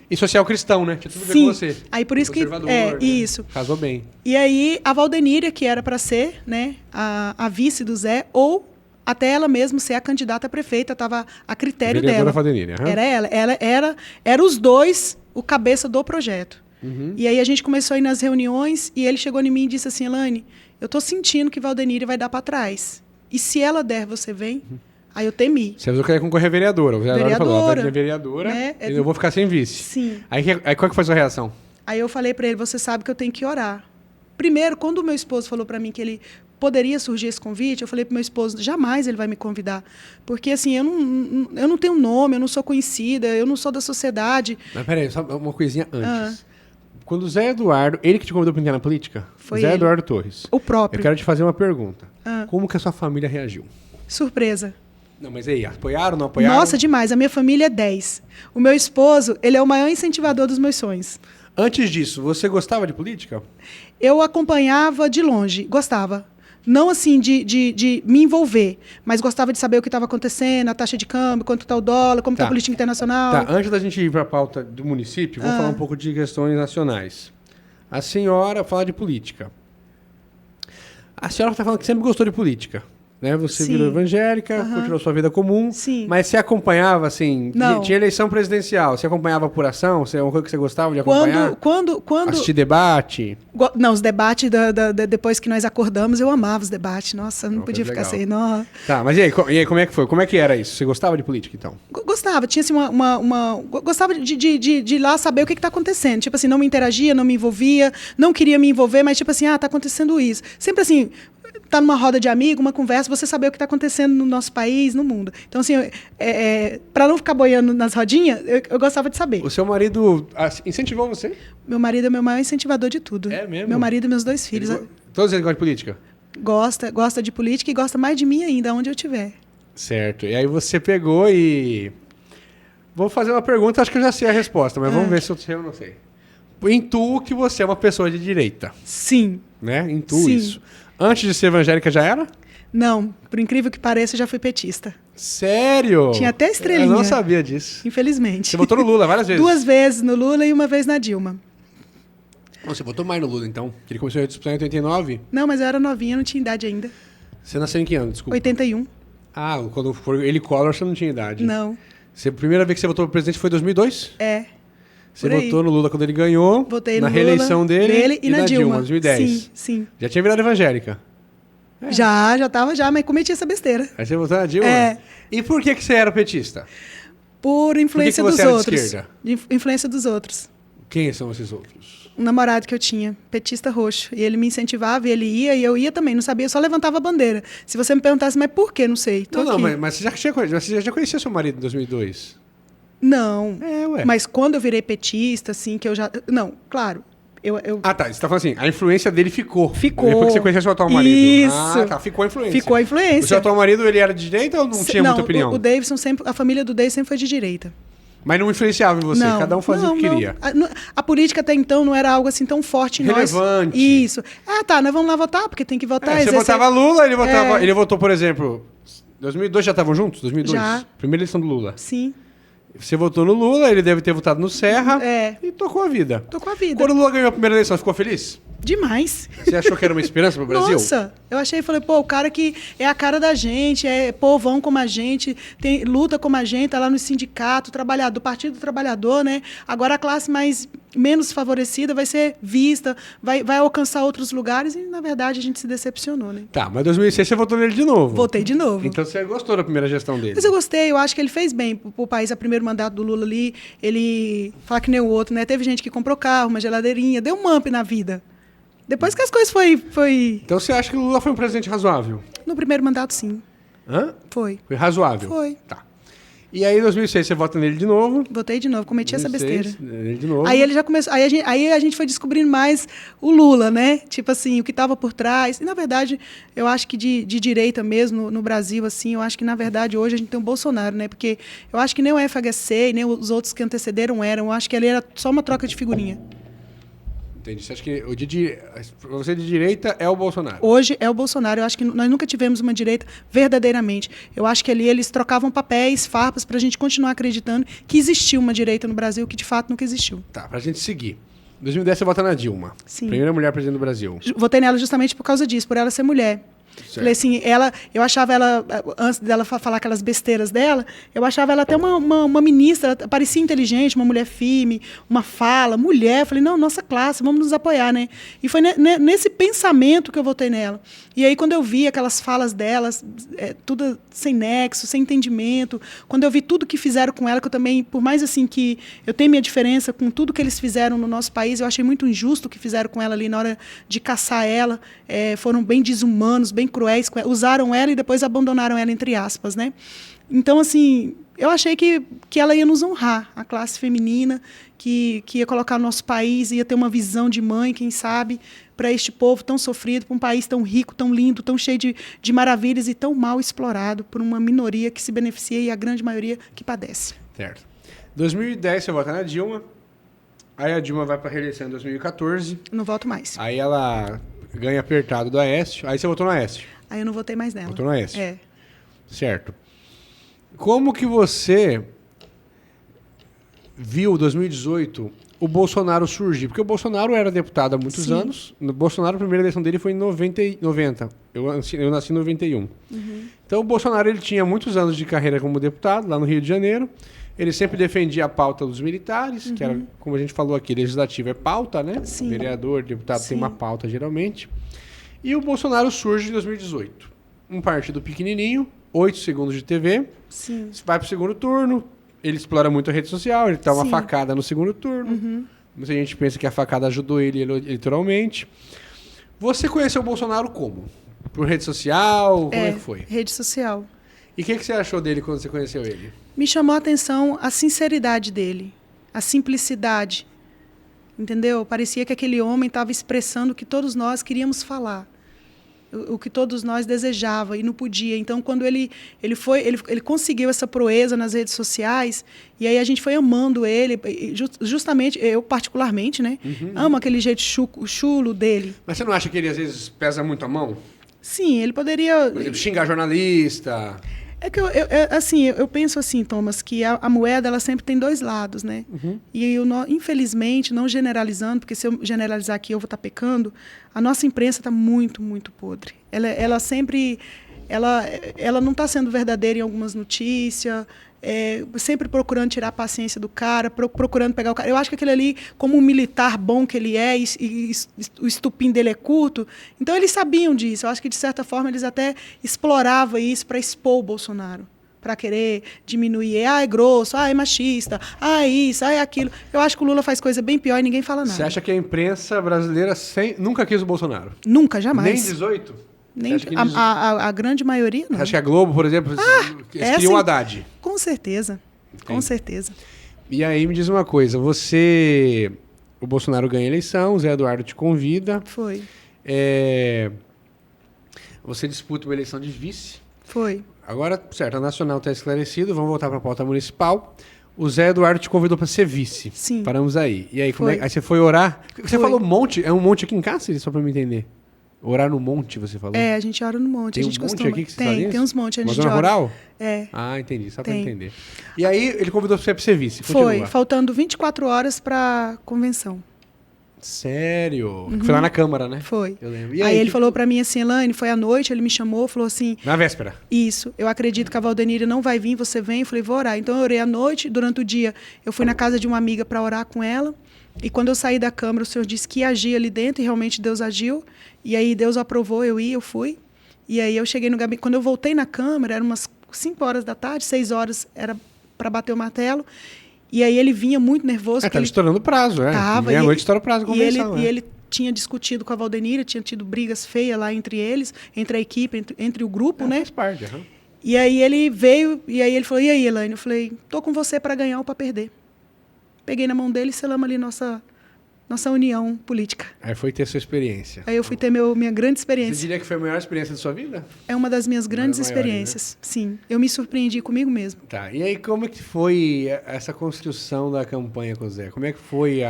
E social cristão, né? Tinha tudo a ver Sim. com você. Aí por isso né? Isso. Casou bem. E aí, a Valdeníria, que era para ser, né, a vice do Zé, ou até ela mesma ser a candidata a prefeita, estava a critério vereadora dela. Valdeníria. Era ela. Era os dois o cabeça do projeto. E aí a gente começou a ir nas reuniões e ele chegou em mim e disse assim, Elaine, eu estou sentindo que Valdeníria vai dar para trás. E se ela der, você vem? Aí eu temi. Você avisou que ia concorrer a vereadora. O vereador falou, vai vir vereadora, né? Eu vou ficar sem vice. Sim. Aí qual que foi a sua reação? Aí eu falei para ele, você sabe que eu tenho que orar. Primeiro, quando o meu esposo falou para mim que ele poderia surgir esse convite, eu falei para o meu esposo, jamais ele vai me convidar. Porque, assim, eu não tenho nome, eu não sou conhecida, eu não sou da sociedade. Mas peraí, só uma coisinha antes. Quando o Zé Eduardo, ele que te convidou para entrar na política? Foi Zé ele. Eduardo Torres. O próprio. Eu quero te fazer uma pergunta. Como que a sua família reagiu? Surpresa. Não, mas aí, apoiaram, não apoiaram? Nossa, demais. A minha família é 10. O meu esposo, ele é o maior incentivador dos meus sonhos. Antes disso, você gostava de política? Eu acompanhava de longe, gostava. Não assim de me envolver, mas gostava de saber o que estava acontecendo, a taxa de câmbio, quanto está o dólar, como está a política internacional. Tá, antes da gente ir para a pauta do município, vamos falar um pouco de questões nacionais. A senhora fala de política. A senhora está falando que sempre gostou de política. né? Você Sim. virou evangélica, continuou sua vida comum. Sim. Mas você acompanhava, assim... Não. Tinha eleição presidencial. Você acompanhava a apuração? Você é uma coisa que você gostava de acompanhar? Quando Assistir debate? Não, os debates, depois que nós acordamos, eu amava os debates. Nossa, eu não podia ficar legal. sem. Não. Tá, mas e aí, como é que foi? Como é que era isso? Você gostava de política, então? Gostava, tinha assim gostava de ir lá saber o que está acontecendo. Tipo assim, não me interagia, não me envolvia, não queria me envolver, mas tipo assim, tá acontecendo isso. Sempre assim, tá numa roda de amigo, uma conversa, você saber o que está acontecendo no nosso país, no mundo. Então assim, para não ficar boiando nas rodinhas, eu gostava de saber. O seu marido incentivou você? Meu marido é meu maior incentivador de tudo. É mesmo? Meu marido e meus 2 filhos. Todos eles gostam de política? Gosta de política e gosta mais de mim ainda, onde eu estiver. Certo. E aí você pegou e... Vou fazer uma pergunta, acho que eu já sei a resposta, mas vamos ver se eu sei ou não sei. Intuo que você é uma pessoa de direita. Sim. Né? Intuo Sim. isso. Antes de ser evangélica já era? Não, por incrível que pareça, eu já fui petista. Sério? Tinha até estrelinha. Eu não sabia disso. Infelizmente. Você votou no Lula várias vezes? 2 vezes no Lula e 1 vez na Dilma. Você votou mais no Lula, então? Ele começou a disputar em 89? Não, mas eu era novinha, não tinha idade ainda. Você nasceu em que ano, desculpa? 81. Ah, quando for ele Collor, você não tinha idade. Não. A primeira vez que você votou para presidente foi em 2002? É. Você votou no Lula quando ele ganhou, Votei na no reeleição Lula, dele e na Dilma. 2010. Sim, sim. Já tinha virado evangélica? Já tava, mas cometi essa besteira. Aí você votou na Dilma? É. E por que você era petista? Por influência Por que você dos era de outros. esquerda? Influência dos outros. Quem são esses outros? Um namorado que eu tinha, petista roxo. E ele me incentivava, e ele ia, e eu ia também. Não sabia, eu só levantava a bandeira. Se você me perguntasse, mas por quê? Não sei. Mas você já conhecia seu marido em 2002? Não. Ué. Mas quando eu virei petista, assim, que eu já... Não, claro. Ah, tá. Você tá falando assim, a influência dele ficou. Ficou. Depois que você conheceu seu atual marido. Isso. Ah, tá. Ficou a influência. Ficou a influência. O seu atual marido, ele era de direita ou não tinha muita opinião? O Davidson sempre... A família do Davidson sempre foi de direita. Mas não influenciava em você, Não, cada um fazia o que queria. A política até então não era algo assim tão forte em nós. Relevante. Isso. Tá, nós vamos lá votar, porque tem que votar. Você votava Lula, ele votou, por exemplo... 2002 já estavam juntos? 2002? Já. Primeira eleição do Lula. Sim. Você votou no Lula, ele deve ter votado no Serra e tocou a vida. Tocou a vida. Quando o Lula ganhou a primeira eleição, ficou feliz? Demais. Você achou que era uma esperança para o Brasil? Nossa, eu achei, falei, o cara que é a cara da gente, é povão como a gente, luta como a gente, tá lá no sindicato, do Partido do Trabalhador, né? Agora a classe menos favorecida vai ser vista, vai alcançar outros lugares e, na verdade, a gente se decepcionou, né? Tá, mas em 2006 você votou nele de novo. Votei de novo. Então você gostou da primeira gestão dele? Mas eu gostei, eu acho que ele fez bem pro país. O primeiro mandato do Lula ali, ele fala que nem o outro, né? Teve gente que comprou carro, uma geladeirinha, deu um up na vida. Depois que as coisas foi... Então você acha que o Lula foi um presidente razoável? No primeiro mandato, sim. Hã? Foi. Foi razoável? Foi. Tá. E aí em 2006 você vota nele de novo? Votei de novo, cometi 2006, essa besteira. Nele de novo. Aí ele já começou, aí a gente foi descobrindo mais o Lula, né? Tipo assim, o que estava por trás. E na verdade, eu acho que de direita mesmo no Brasil assim, eu acho que na verdade hoje a gente tem o Bolsonaro, né? Porque eu acho que nem o FHC, nem os outros que antecederam eram, eu acho que ali era só uma troca de figurinha. Entendi. Você acha que você de direita é o Bolsonaro? Hoje é o Bolsonaro. Eu acho que nós nunca tivemos uma direita verdadeiramente. Eu acho que ali eles trocavam papéis, farpas, para a gente continuar acreditando que existiu uma direita no Brasil, que de fato nunca existiu. Tá, pra gente seguir. Em 2010 você vota na Dilma. Sim. Primeira mulher presidente do Brasil. Votei nela justamente por causa disso, por ela ser mulher. Certo. Falei assim, eu achava ela, antes dela falar aquelas besteiras dela, eu achava ela até uma ministra, parecia inteligente, uma mulher firme, uma fala, mulher. Falei, não, nossa classe, vamos nos apoiar, né? E foi nesse pensamento que eu votei nela. E aí, quando eu vi aquelas falas delas, tudo sem nexo, sem entendimento, quando eu vi tudo que fizeram com ela, que eu também, por mais assim que eu tenho minha diferença com tudo que eles fizeram no nosso país, eu achei muito injusto o que fizeram com ela ali na hora de caçar ela, foram bem desumanos, bem cruéis com ela, usaram ela e depois abandonaram ela, entre aspas, né? Então, assim, eu achei que ela ia nos honrar, a classe feminina, que ia colocar o nosso país, ia ter uma visão de mãe, quem sabe, para este povo tão sofrido, para um país tão rico, tão lindo, tão cheio de maravilhas e tão mal explorado por uma minoria que se beneficia e a grande maioria que padece. Certo. Em 2010 você vota na Dilma, aí a Dilma vai para a reeleição em 2014. Não voto mais. Aí ela ganha apertado do Aécio, aí você votou no Aécio. Aí eu não votei mais nela. Votou no Aécio. É. Certo. Como que você viu 2018 o Bolsonaro surgir? Porque o Bolsonaro era deputado há muitos anos. O Bolsonaro, a primeira eleição dele foi em 90. Eu nasci em 91. Então, o Bolsonaro ele tinha muitos anos de carreira como deputado, lá no Rio de Janeiro. Ele sempre defendia a pauta dos militares, que era, como a gente falou aqui, legislativo é pauta, né? Sim. Vereador, deputado tem uma pauta, geralmente. E o Bolsonaro surge em 2018. Um partido pequenininho, 8 segundos de TV. Sim. Vai para o segundo turno. Ele explora muito a rede social, ele dá uma facada no segundo turno. Muita gente pensa que a facada ajudou ele eleitoralmente. Você conheceu o Bolsonaro como? Por rede social? Como é que foi? Rede social. E o que você achou dele quando você conheceu ele? Me chamou a atenção a sinceridade dele, a simplicidade. Entendeu? Parecia que aquele homem estava expressando o que todos nós queríamos falar. O que todos nós desejava e não podia. Então, quando ele conseguiu essa proeza nas redes sociais, e aí a gente foi amando ele, justamente, eu particularmente, né? Amo aquele jeito chulo dele. Mas você não acha que ele, às vezes, pesa muito a mão? Sim, ele poderia... Por exemplo, xingar jornalista... É que eu penso assim, Thomas, que a moeda ela sempre tem dois lados, né? E infelizmente, não generalizando, porque se eu generalizar aqui eu vou estar pecando, a nossa imprensa está muito, muito podre. Ela sempre... Ela não está sendo verdadeira em algumas notícias, sempre procurando tirar a paciência do cara, procurando pegar o cara. Eu acho que aquele ali, como um militar bom que ele é, e o estupim dele é curto, então eles sabiam disso. Eu acho que, de certa forma, eles até exploravam isso para expor o Bolsonaro, para querer diminuir. É grosso, é machista, isso, aquilo. Eu acho que o Lula faz coisa bem pior e ninguém fala nada. Você acha que a imprensa brasileira nunca quis o Bolsonaro? Nunca, jamais. Nem 18? Nem a grande maioria, não. Acho que a Globo, por exemplo, criou o Haddad. Com certeza. Entendi. Com certeza. E aí me diz uma coisa, o Bolsonaro ganha a eleição, o Zé Eduardo te convida. Foi. Você disputa uma eleição de vice. Foi. Agora, certo, a nacional está esclarecido, vamos voltar para a pauta municipal. O Zé Eduardo te convidou para ser vice. Sim. Paramos aí. E aí, aí você foi orar? Você falou monte, é um monte aqui em Cáceres, só para me entender. Orar no monte, você falou? A gente ora no monte. Tem a gente monte aqui que você faz isso? Tem uns montes. Uma zona rural? Ah, entendi. Só para entender. E aí, ele convidou você para ser vice. Foi, faltando 24 horas para a convenção. Sério? Foi lá na Câmara, né? Foi. Eu lembro. E aí ele falou para mim assim, Elaine, foi à noite, ele me chamou, falou assim... Na véspera? Isso. Eu acredito que a Valdenira não vai vir, você vem. Eu falei, vou orar. Então eu orei à noite, durante o dia eu fui na casa de uma amiga para orar com ela. E quando eu saí da Câmara, o Senhor disse que ia agir ali dentro, e realmente Deus agiu. E aí Deus aprovou, eu fui. E aí eu cheguei no gabinete. Quando eu voltei na Câmara, eram umas 5 horas da tarde, 6 horas era para bater o martelo. E aí ele vinha muito nervoso. Estava estourando o prazo, Meia-noite estoura o prazo da convenção. E ele tinha discutido com a Valdenira, tinha tido brigas feias lá entre eles, entre a equipe, entre o grupo, né? Faz parte, E aí ele veio, e aí ele falou, e aí, Elaine? Eu falei, tô com você para ganhar ou para perder. Peguei na mão dele e selamos ali nossa união política. Aí foi ter sua experiência. Aí eu fui ter minha grande experiência. Você diria que foi a maior experiência da sua vida? É uma das minhas grandes experiências, né? Sim. Eu me surpreendi comigo mesmo. Tá. E aí, como é que foi essa construção da campanha com o Zé? Como é que foi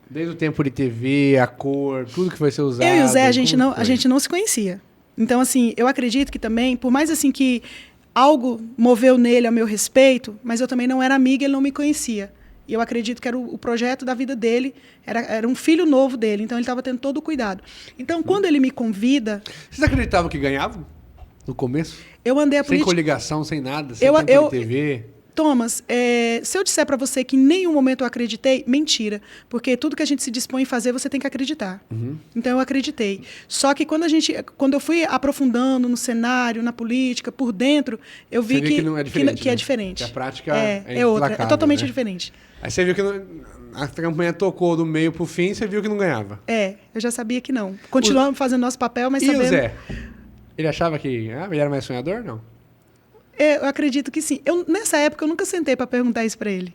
desde o tempo de TV, a cor, tudo que foi ser usado? Eu e o Zé, a gente não se conhecia. Então, assim, eu acredito que também, por mais assim que algo moveu nele a meu respeito, mas eu também não era amiga, ele não me conhecia. E eu acredito que era o projeto da vida dele, era um filho novo dele, então ele estava tendo todo o cuidado. Então, quando ele me convida... Vocês acreditavam que ganhavam no começo? Eu andei a política... Sem coligação, sem nada, sem tempo de TV? Thomas, se eu disser para você que em nenhum momento eu acreditei, mentira. Porque tudo que a gente se dispõe a fazer, você tem que acreditar. Então, eu acreditei. Só que quando eu fui aprofundando no cenário, na política, por dentro, eu vi que não é diferente, que é diferente. Que a prática é outra, é totalmente diferente. Aí você viu que a campanha tocou do meio pro fim, você viu que não ganhava. Eu já sabia que não. Continuamos fazendo nosso papel, mas sabendo... E o Zé? Ele achava que ele era mais sonhador, não? Eu acredito que sim. Nessa época, eu nunca sentei para perguntar isso para ele.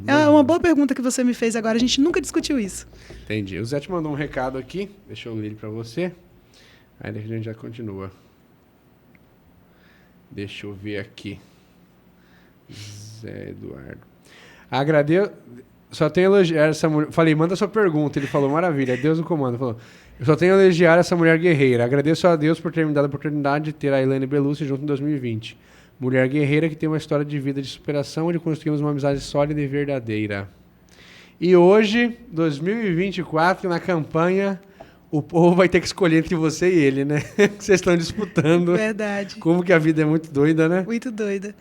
É uma boa pergunta que você me fez agora. A gente nunca discutiu isso. Entendi. O Zé te mandou um recado aqui. Deixa eu ler ele para você. Aí a gente já continua. Deixa eu ver aqui. Zé Eduardo. Agradeço. Só tenho a elogiar essa mulher. Falei, manda sua pergunta. Ele falou, maravilha. Deus no comando. Falou, eu só tenho a elogiar essa mulher guerreira. Agradeço a Deus por ter me dado a oportunidade de ter a Elaine Belucci junto em 2020. Mulher guerreira que tem uma história de vida de superação, onde construímos uma amizade sólida e verdadeira. E hoje, 2024, na campanha, o povo vai ter que escolher entre você e ele, né? Vocês estão disputando. Verdade. Como que a vida é muito doida, né? Muito doida.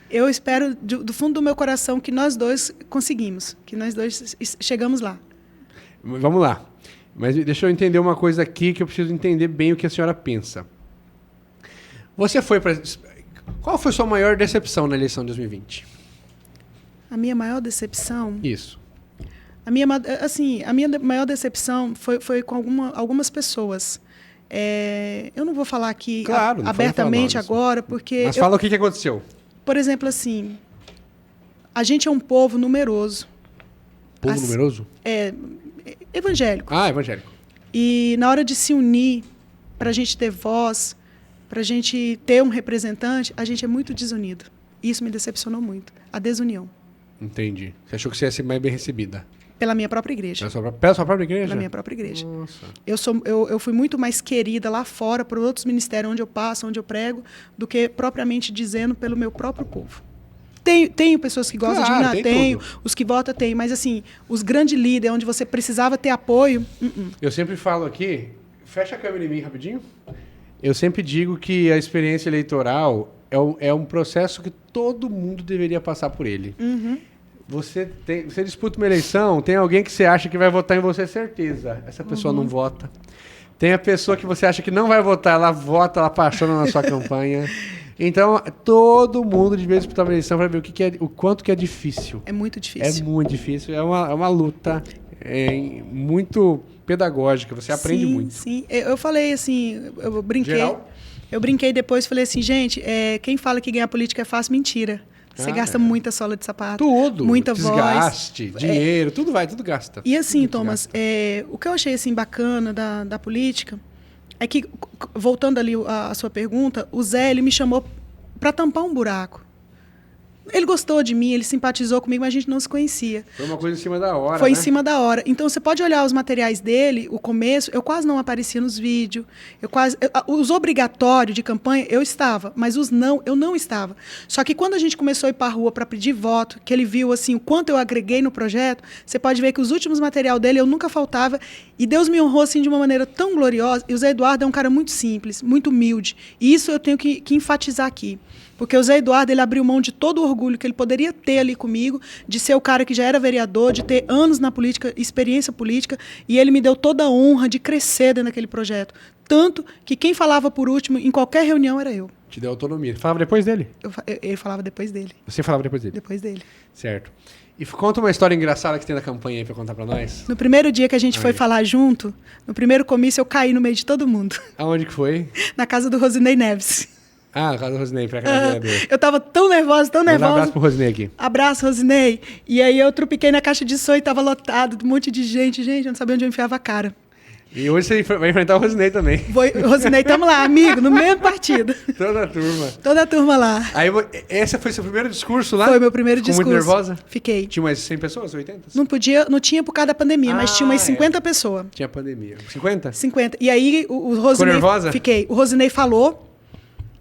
Eu espero, do fundo do meu coração, que nós dois conseguimos. Que nós dois chegamos lá. Vamos lá. Mas deixa eu entender uma coisa aqui, que eu preciso entender bem o que a senhora pensa. Você foi para... Qual foi a sua maior decepção na eleição de 2020? A minha maior decepção... Isso. A minha maior decepção foi com algumas pessoas. Eu não vou falar aqui abertamente agora, porque... Mas fala o que aconteceu. Por exemplo, assim, a gente é um povo numeroso. Povo numeroso? Evangélico. Ah, evangélico. E na hora de se unir, para a gente ter voz, para a gente ter um representante, a gente é muito desunido. Isso me decepcionou muito. A desunião. Entendi. Você achou que você ia ser mais bem recebida? Pela minha própria igreja. Pela sua própria igreja? Pela minha própria igreja. Nossa. Eu fui muito mais querida lá fora, por outros ministérios onde eu passo, onde eu prego, do que propriamente dizendo pelo meu próprio povo. Tenho pessoas que gostam de mim, tenho. Os que votam, tenho. Mas, assim, os grandes líderes, onde você precisava ter apoio... Eu sempre falo aqui... Fecha a câmera em mim rapidinho. Eu sempre digo que a experiência eleitoral é um processo que todo mundo deveria passar por ele. Uhum. Você disputa uma eleição, tem alguém que você acha que vai votar em você, certeza. Essa pessoa não vota. Tem a pessoa que você acha que não vai votar, ela vota, ela apaixona na sua campanha. Então, todo mundo devia disputar uma eleição para ver o quanto que é difícil. É muito difícil. É muito difícil. É uma luta muito pedagógica. Você aprende muito. Sim, eu falei assim, eu brinquei. Geral? Eu brinquei depois, falei assim, gente, quem fala que ganhar política é fácil, mentira. Você gasta muita sola de sapato. Tudo. Muita desgaste, voz. dinheiro, tudo gasta. E assim, Thomas, o que eu achei assim, bacana da política é que, voltando ali à sua pergunta, o Zé ele me chamou para tampar um buraco. Ele gostou de mim, ele simpatizou comigo, mas a gente não se conhecia. Foi uma coisa em cima da hora, Foi né? em cima da hora. Então, você pode olhar os materiais dele, o começo, eu quase não aparecia nos vídeos. Os obrigatórios de campanha, eu estava, mas os não, eu não estava. Só que quando a gente começou a ir para a rua para pedir voto, que ele viu assim, o quanto eu agreguei no projeto, você pode ver que os últimos material dele eu nunca faltava. E Deus me honrou assim, de uma maneira tão gloriosa. E o Zé Eduardo é um cara muito simples, muito humilde. E isso eu tenho que enfatizar aqui. Porque o Zé Eduardo ele abriu mão de todo o orgulho que ele poderia ter ali comigo, de ser o cara que já era vereador, de ter anos na política, experiência política, e ele me deu toda a honra de crescer dentro daquele projeto. Tanto que quem falava por último em qualquer reunião era eu. Te deu autonomia. Falava depois dele? Ele falava depois dele. Você falava depois dele? Depois dele. Certo. E conta uma história engraçada que tem na campanha aí pra contar pra nós. No primeiro dia que a gente foi falar junto, no primeiro comício eu caí no meio de todo mundo. Aonde que foi? Na casa do Rosinei Neves. Ah, na casa do Rosinei, pra cá. Eu tava tão nervosa. Manda um abraço pro Rosinei aqui. Abraço, Rosinei. E aí eu trupiquei na caixa de som e tava lotado, um monte de gente. Gente, eu não sabia onde eu enfiava a cara. E hoje você vai enfrentar o Rosinei também. Rosinei, tamo lá, amigo, no mesmo partido. Toda a turma. Toda a turma lá. Aí, esse foi seu primeiro discurso lá? Foi meu primeiro discurso. Ficou muito nervosa? Fiquei. Tinha mais 100 pessoas, 80? Não tinha por causa da pandemia, mas tinha umas 50 pessoas. Tinha pandemia. 50? 50. E aí o Rosinei... Ficou nervosa? Fiquei. O Rosinei falou,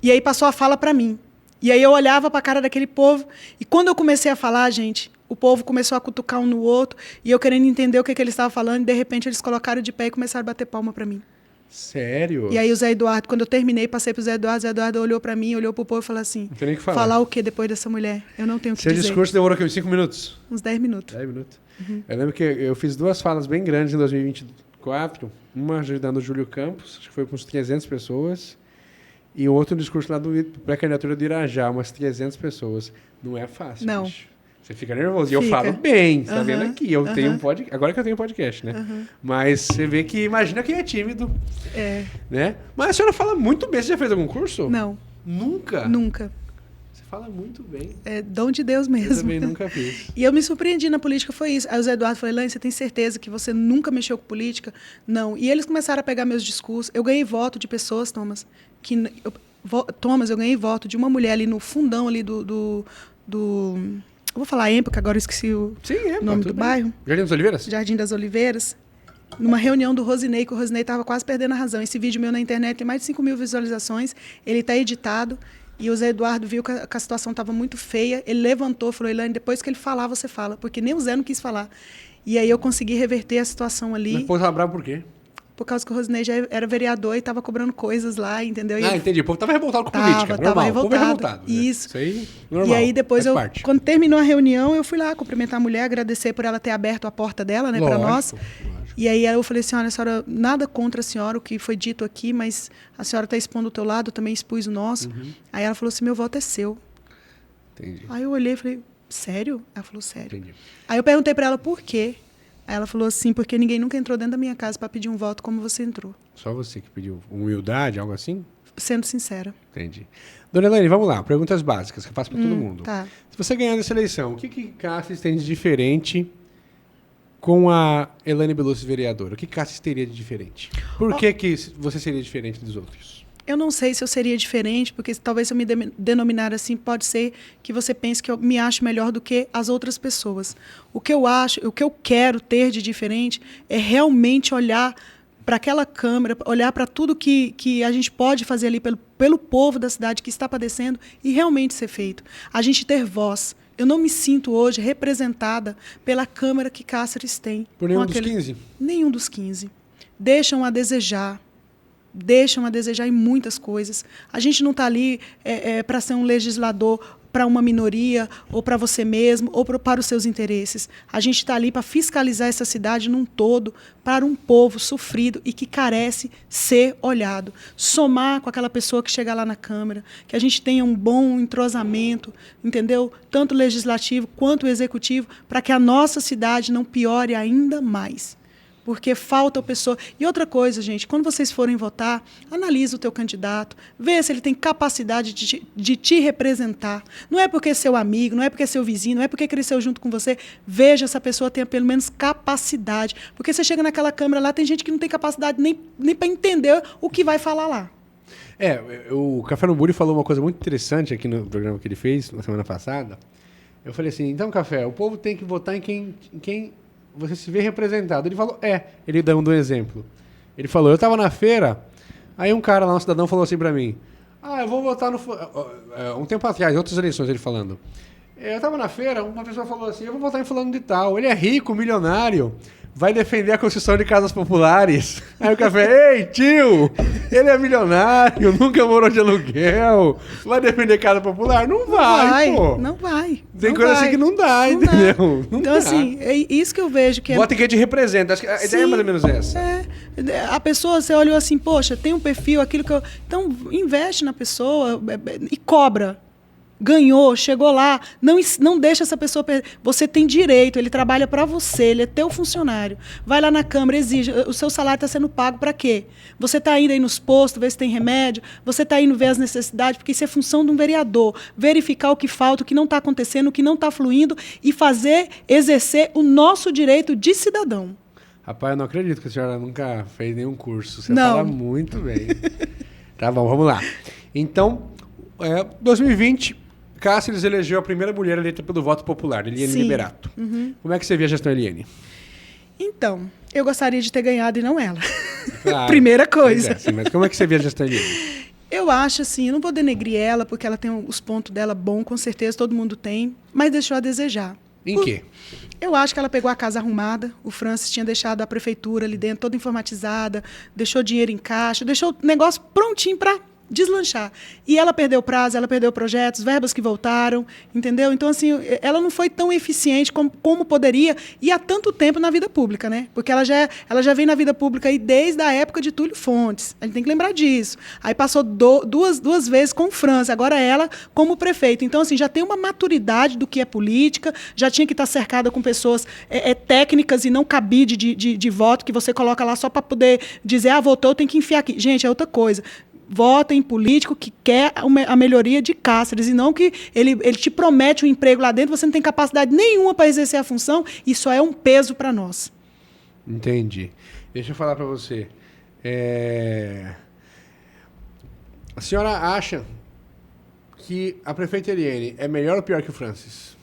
e aí passou a fala pra mim. E aí eu olhava pra cara daquele povo, e quando eu comecei a falar, gente, o povo começou a cutucar um no outro, e eu querendo entender o que ele estava falando, e de repente eles colocaram de pé e começaram a bater palma pra mim. Sério? E aí o Zé Eduardo, quando eu terminei, passei pro Zé Eduardo olhou pra mim, olhou pro povo e falou assim... Não tem nem o que falar. Falar o quê depois dessa mulher? Eu não tenho o que Seu dizer. Seu discurso demorou uns 5 minutos? Uns 10 minutos. 10 minutos. Uhum. Eu lembro que eu fiz 2 falas bem grandes em 2024, uma ajudando o Júlio Campos, acho que foi com uns 300 pessoas, e outro discurso lá do pré-candidatura do Irajá, umas 300 pessoas. Não é fácil, não. Bicho. Você fica nervoso. E eu falo bem, você tá vendo aqui. Eu tenho um podcast. Agora que eu tenho um podcast, né? Mas você vê que imagina quem é tímido. É. Né? Mas a senhora fala muito bem. Você já fez algum curso? Não. Nunca? Nunca. Você fala muito bem. É dom de Deus mesmo. Eu também nunca fiz. E eu me surpreendi na política, foi isso. Aí o Zé Eduardo falou, Elaine, você tem certeza que você nunca mexeu com política? Não. E eles começaram a pegar meus discursos. Eu ganhei voto de pessoas, Thomas, eu ganhei voto de uma mulher ali no fundão ali do eu vou falar EMPA, que agora eu esqueci o nome do bairro. Jardim das Oliveiras? Jardim das Oliveiras. Numa reunião do Rosinei, que o Rosinei estava quase perdendo a razão. Esse vídeo meu na internet tem mais de 5.000 visualizações. Ele está editado. E o Zé Eduardo viu que a situação estava muito feia. Ele levantou, falou, Elaine, depois que ele falar, você fala. Porque nem o Zé não quis falar. E aí eu consegui reverter a situação ali. Mas o povo estava bravo por quê? Por causa que o Rosinei já era vereador e estava cobrando coisas lá, entendeu? E entendi. O povo estava revoltado com a política. Normal. Revoltado. O povo é revoltado. Isso. Isso aí, normal. E aí depois, parte. quando terminou a reunião, eu fui lá cumprimentar a mulher, agradecer por ela ter aberto a porta dela, né, para nós. Lógico. E aí eu falei assim, olha, a senhora, nada contra a senhora, o que foi dito aqui, mas a senhora está expondo o teu lado, eu também expus o nosso. Aí ela falou assim, meu voto é seu. Entendi. Aí eu olhei e falei, sério? Ela falou, sério. Entendi. Aí eu perguntei para ela por quê. Aí ela falou assim, porque ninguém nunca entrou dentro da minha casa para pedir um voto como você entrou. Só você que pediu humildade, algo assim? Sendo sincera. Entendi. Dona Elaine, vamos lá. Perguntas básicas que eu faço para todo mundo. Tá. Se você ganhar nessa eleição, o que Cáceres tem de diferente com a Elaine Beloso vereadora? O que Cáceres teria de diferente? Por que você seria diferente dos outros? Eu não sei se eu seria diferente, porque talvez se eu me denominar assim, pode ser que você pense que eu me acho melhor do que as outras pessoas. O que eu acho, o que eu quero ter de diferente é realmente olhar para aquela Câmara, olhar para tudo que a gente pode fazer ali pelo povo da cidade que está padecendo e realmente ser feito. A gente ter voz. Eu não me sinto hoje representada pela Câmara que Cáceres tem. Por nenhum dos 15? Nenhum dos 15. Deixam a desejar em muitas coisas. A gente não está ali para ser um legislador para uma minoria, ou para você mesmo, ou para os seus interesses. A gente está ali para fiscalizar essa cidade num todo, para um povo sofrido e que carece ser olhado. Somar com aquela pessoa que chega lá na Câmara, que a gente tenha um bom entrosamento, entendeu? Tanto legislativo quanto executivo, para que a nossa cidade não piore ainda mais. Porque falta pessoa. E outra coisa, gente, quando vocês forem votar, analise o teu candidato, vê se ele tem capacidade de te representar. Não é porque é seu amigo, não é porque é seu vizinho, não é porque cresceu junto com você. Veja se a pessoa tem pelo menos capacidade. Porque você chega naquela Câmara lá, tem gente que não tem capacidade nem para entender o que vai falar lá. O Café no Buri falou uma coisa muito interessante aqui no programa que ele fez na semana passada. Eu falei assim, então, Café, o povo tem que votar em quem você se vê representado. Ele falou, ele dando um exemplo. Ele falou, eu estava na feira, aí um cara lá, um cidadão, falou assim para mim, eu vou votar no... Um tempo atrás, outras eleições, ele falando. Eu estava na feira, uma pessoa falou assim, eu vou votar em fulano de tal. Ele é rico, milionário, vai defender a construção de casas populares. Aí o Café, ei, tio, ele é milionário, nunca morou de aluguel, vai defender casa popular? Não vai, pô. Não vai. Tem coisa assim que não dá, entendeu? Então, assim, é isso que eu vejo que Vota em quem te representa. Acho que a ideia é mais ou menos essa. A pessoa, você olhou assim, poxa, tem um perfil, aquilo que eu... Então, investe na pessoa e cobra. Ganhou, chegou lá, não deixa essa pessoa perder. Você tem direito, ele trabalha para você, ele é teu funcionário. Vai lá na Câmara, exige, o seu salário está sendo pago para quê? Você está indo aí nos postos, ver se tem remédio, você está indo ver as necessidades, porque isso é função de um vereador. Verificar o que falta, o que não está acontecendo, o que não está fluindo e exercer o nosso direito de cidadão. Rapaz, eu não acredito que a senhora nunca fez nenhum curso. Você não. fala muito bem. Tá bom, vamos lá. Então, 2020... Cáceres elegeu a primeira mulher eleita pelo voto popular, Eliane Liberato. Como é que você vê a gestão Eliane? Então, eu gostaria de ter ganhado e não ela. Claro, primeira coisa. Sim, mas como é que você vê a gestão Eliane? Eu acho assim, eu não vou denegrir ela, porque ela tem os pontos dela bom, com certeza, todo mundo tem, mas deixou a desejar. Em quê? Eu acho que ela pegou a casa arrumada, o Francis tinha deixado a prefeitura ali dentro toda informatizada, deixou dinheiro em caixa, deixou o negócio prontinho para deslanchar. E ela perdeu prazo, ela perdeu projetos, verbas que voltaram, entendeu? Então, assim, ela não foi tão eficiente como poderia e há tanto tempo na vida pública, né? Porque ela já vem na vida pública aí desde a época de Túlio Fontes. A gente tem que lembrar disso. Aí passou duas vezes com o França, agora ela como prefeito. Então, assim, já tem uma maturidade do que é política, já tinha que estar cercada com pessoas técnicas e não cabide de voto que você coloca lá só para poder dizer, votou, tem que enfiar aqui. Gente, é outra coisa. Vota em político que quer a melhoria de Cáceres e não que ele te promete um emprego lá dentro, você não tem capacidade nenhuma para exercer a função e só é um peso para nós. Entendi. Deixa eu falar para você. A senhora acha que a prefeita Eliane é melhor ou pior que o Francis?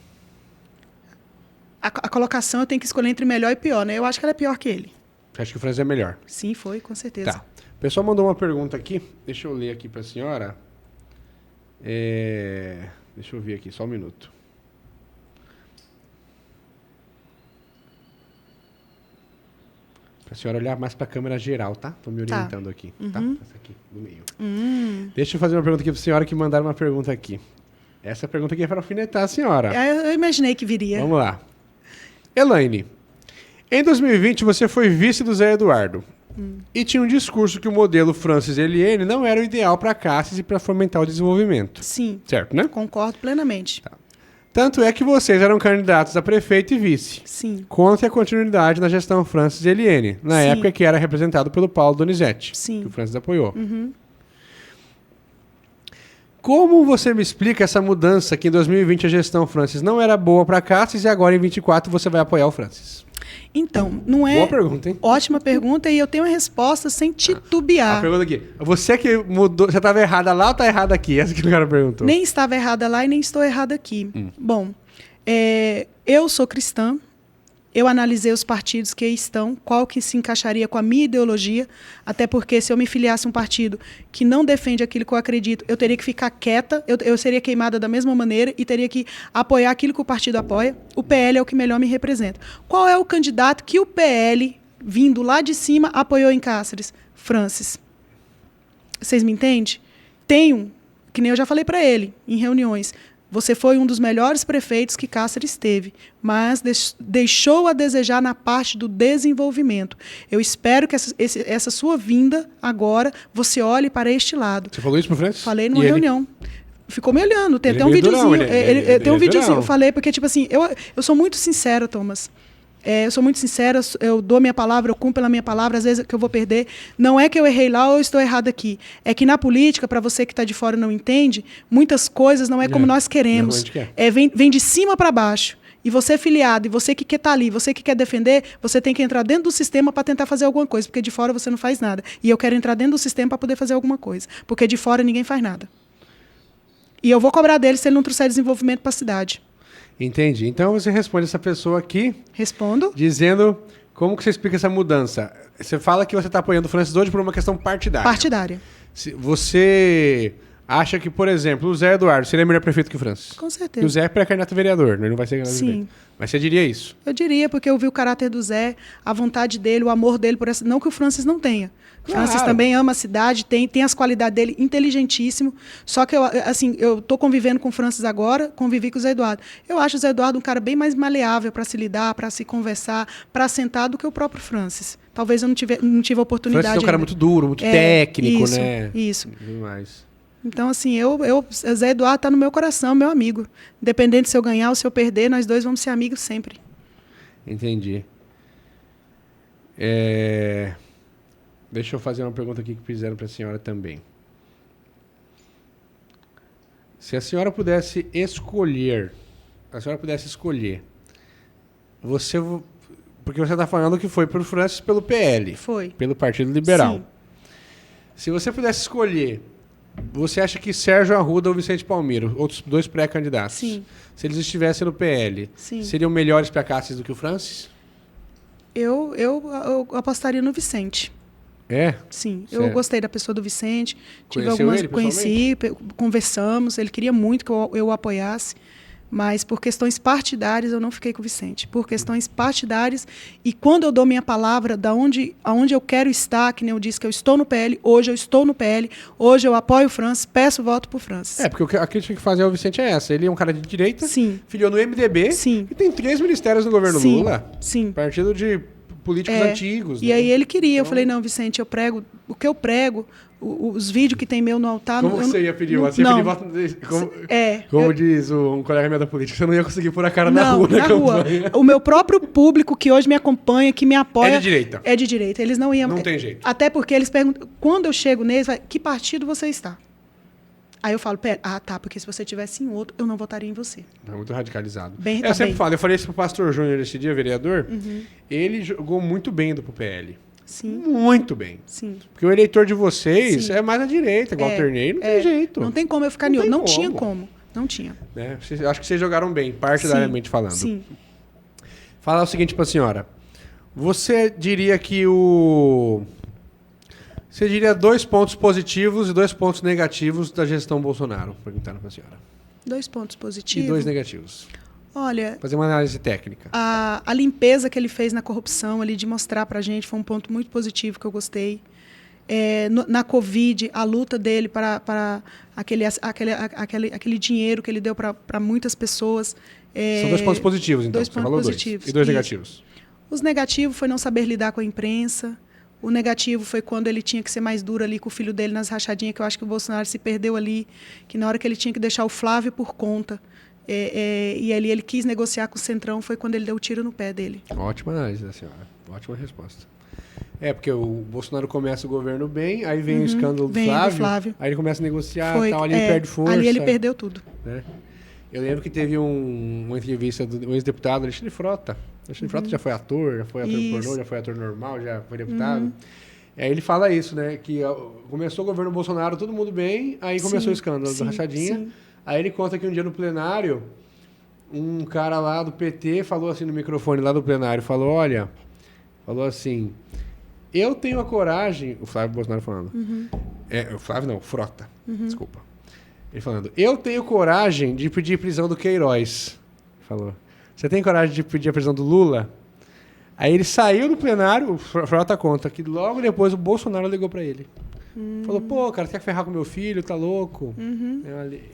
A colocação eu tenho que escolher entre melhor e pior, né? Eu acho que ela é pior que ele. Você acha que o Francis é melhor? Sim, foi, com certeza. Tá. O pessoal mandou uma pergunta aqui, deixa eu ler aqui para a senhora. Deixa eu ver aqui, só um minuto. Pra senhora olhar mais pra câmera geral, tá? Tô me orientando aqui, tá? Essa aqui, no meio. Deixa eu fazer uma pergunta aqui pra senhora, que mandaram uma pergunta aqui. Essa pergunta aqui é para alfinetar a senhora. Eu imaginei que viria. Vamos lá. Elaine, em 2020 você foi vice do Zé Eduardo. E tinha um discurso que o modelo Francis Eliane não era o ideal para Cassis e para fomentar o desenvolvimento. Sim. Certo, né? Concordo plenamente. Tá. Tanto é que vocês eram candidatos a prefeito e vice. Sim. Contra a continuidade na gestão Francis Eliane, na Sim. época que era representado pelo Paulo Donizete, Sim. que o Francis apoiou. Como você me explica essa mudança que em 2020 a gestão Francis não era boa para Cassis e agora em 2024 você vai apoiar o Francis? Então, não é... Boa pergunta, hein? Ótima pergunta, e eu tenho uma resposta sem titubear. A pergunta aqui. Você que mudou, você estava errada lá ou está errada aqui? Essa que o cara perguntou. Nem estava errada lá e nem estou errada aqui. Bom, eu sou cristã, eu analisei os partidos que aí estão, qual que se encaixaria com a minha ideologia, até porque se eu me filiasse a um partido que não defende aquilo que eu acredito, eu teria que ficar quieta, eu seria queimada da mesma maneira e teria que apoiar aquilo que o partido apoia. O PL é o que melhor me representa. Qual é o candidato que o PL, vindo lá de cima, apoiou em Cáceres? Francis. Vocês me entendem? Tenho, que nem eu já falei para ele em reuniões, você foi um dos melhores prefeitos que Cáceres teve, mas deixou a desejar na parte do desenvolvimento. Eu espero que essa sua vinda agora, você olhe para este lado. Você falou isso pro Francis? Falei numa reunião. Ficou me olhando. Tem até um videozinho. Tem um videozinho. Eu falei, porque, tipo assim, eu sou muito sincera, Thomas. Eu sou muito sincera, eu dou minha palavra, eu cumpro pela minha palavra, às vezes que eu vou perder. Não é que eu errei lá ou eu estou errado aqui. É que na política, para você que está de fora e não entende, muitas coisas não é como nós queremos. Vem de cima para baixo. E você filiado, e você que quer estar ali, você que quer defender, você tem que entrar dentro do sistema para tentar fazer alguma coisa, porque de fora você não faz nada. E eu quero entrar dentro do sistema para poder fazer alguma coisa, porque de fora ninguém faz nada. E eu vou cobrar dele se ele não trouxer desenvolvimento para a cidade. Entendi. Então você responde essa pessoa aqui. Respondo. Dizendo como que você explica essa mudança. Você fala que você está apoiando o Francis hoje por uma questão partidária. Partidária. Você acha que, por exemplo, o Zé Eduardo seria melhor prefeito que o Francis? Com certeza. Porque o Zé é pré-candidato a vereador, ele não vai ser candidato a prefeito. Mas você diria isso? Eu diria, porque eu vi o caráter do Zé, a vontade dele, o amor dele por essa... Não que o Francis não tenha. O Francis também ama a cidade, tem as qualidades dele, inteligentíssimo. Só que eu estou convivendo com o Francis agora, convivi com o Zé Eduardo. Eu acho o Zé Eduardo um cara bem mais maleável para se lidar, para se conversar, para sentar do que o próprio Francis. Talvez eu não tive a oportunidade. O Francis é um cara muito duro, muito técnico, isso, né? Isso. Demais. Então, assim, o Zé Eduardo está no meu coração, meu amigo. Independente se eu ganhar ou se eu perder, nós dois vamos ser amigos sempre. Entendi. Deixa eu fazer uma pergunta aqui que fizeram para a senhora também. Se a senhora pudesse escolher, você, porque você está falando que foi por Francis pelo PL, foi pelo Partido Liberal. Sim. Se você pudesse escolher, você acha que Sérgio Arruda ou Vicente Palmiro, outros dois pré-candidatos, Sim. se eles estivessem no PL, Sim. seriam melhores para Cáceres do que o Francis? Eu apostaria no Vicente. É? Sim, Certo. Eu gostei da pessoa do Vicente. Conheci, conversamos, ele queria muito que eu o apoiasse, mas por questões partidárias eu não fiquei com o Vicente. Por questões partidárias, e quando eu dou minha palavra, aonde eu quero estar, que nem eu disse que eu estou no PL, hoje eu estou no PL, hoje eu apoio o Francis, peço voto pro Francis. Porque a crítica que fazer ao Vicente é essa, ele é um cara de direita, Sim. filiou no MDB, Sim. e tem 3 ministérios no governo Sim. Lula. Sim. Partido de políticos antigos. E aí ele queria, eu falei, não, Vicente, eu prego, o que eu prego, os vídeos que tem meu no altar... Como você ia pedir voto? Você ia pedir voto... Como diz um colega meu da política, você não ia conseguir pôr a cara na rua. Na rua. O meu próprio público que hoje me acompanha, que me apoia... É de direita. É de direita. Eles não iam... Não tem jeito. Até porque eles perguntam, quando eu chego neles, que partido você está? Aí eu falo, porque se você tivesse em outro, eu não votaria em você. É muito radicalizado. Eu sempre falo, eu falei isso pro pastor Júnior esse dia, vereador, ele jogou muito bem indo pro PL. Sim. Muito bem. Sim. Porque o eleitor de vocês é mais à direita, igual o Ternei, não tem jeito. Não tem como eu ficar em outro. Não tinha como. Não tinha. Né? Acho que vocês jogaram bem, partidariamente falando. Sim. Fala o seguinte pra senhora. Você diria que o... Você diria 2 pontos positivos e 2 pontos negativos da gestão Bolsonaro? Perguntaram para a senhora. 2 pontos positivos. E 2 negativos. Olha, fazer uma análise técnica. A limpeza que ele fez na corrupção, ali, de mostrar para a gente, foi um ponto muito positivo que eu gostei. Na Covid, a luta dele para aquele dinheiro que ele deu para muitas pessoas. São 2 pontos positivos, então. 2 pontos positivos. 2. E 2 negativos. Os negativos foi não saber lidar com a imprensa. O negativo foi quando ele tinha que ser mais duro ali com o filho dele nas rachadinhas, que eu acho que o Bolsonaro se perdeu ali, que na hora que ele tinha que deixar o Flávio por conta, e ali ele quis negociar com o Centrão, foi quando ele deu o tiro no pé dele. Ótima análise da senhora. Ótima resposta. Porque o Bolsonaro começa o governo bem, aí vem o escândalo do Flávio, aí ele começa a negociar, tal, ali ele perde força. Ali ele perdeu tudo. Né? Eu lembro que teve uma entrevista do ex-deputado Alexandre Frota. Alexandre Frota já foi ator pornô, já foi ator normal, já foi deputado. Aí ele fala isso, né? Que começou o governo Bolsonaro, todo mundo bem, aí começou o escândalo da rachadinha. Sim. Aí ele conta que um dia no plenário, um cara lá do PT falou assim no microfone lá do plenário, falou assim, eu tenho a coragem, o Flávio Bolsonaro falando, o Flávio não, o Frota, desculpa. Ele falando, eu tenho coragem de pedir prisão do Queiroz. Falou, você tem coragem de pedir a prisão do Lula? Aí ele saiu do plenário, o Frota conta, que logo depois o Bolsonaro ligou para ele. Falou, pô, cara, você quer ferrar com meu filho? Tá louco?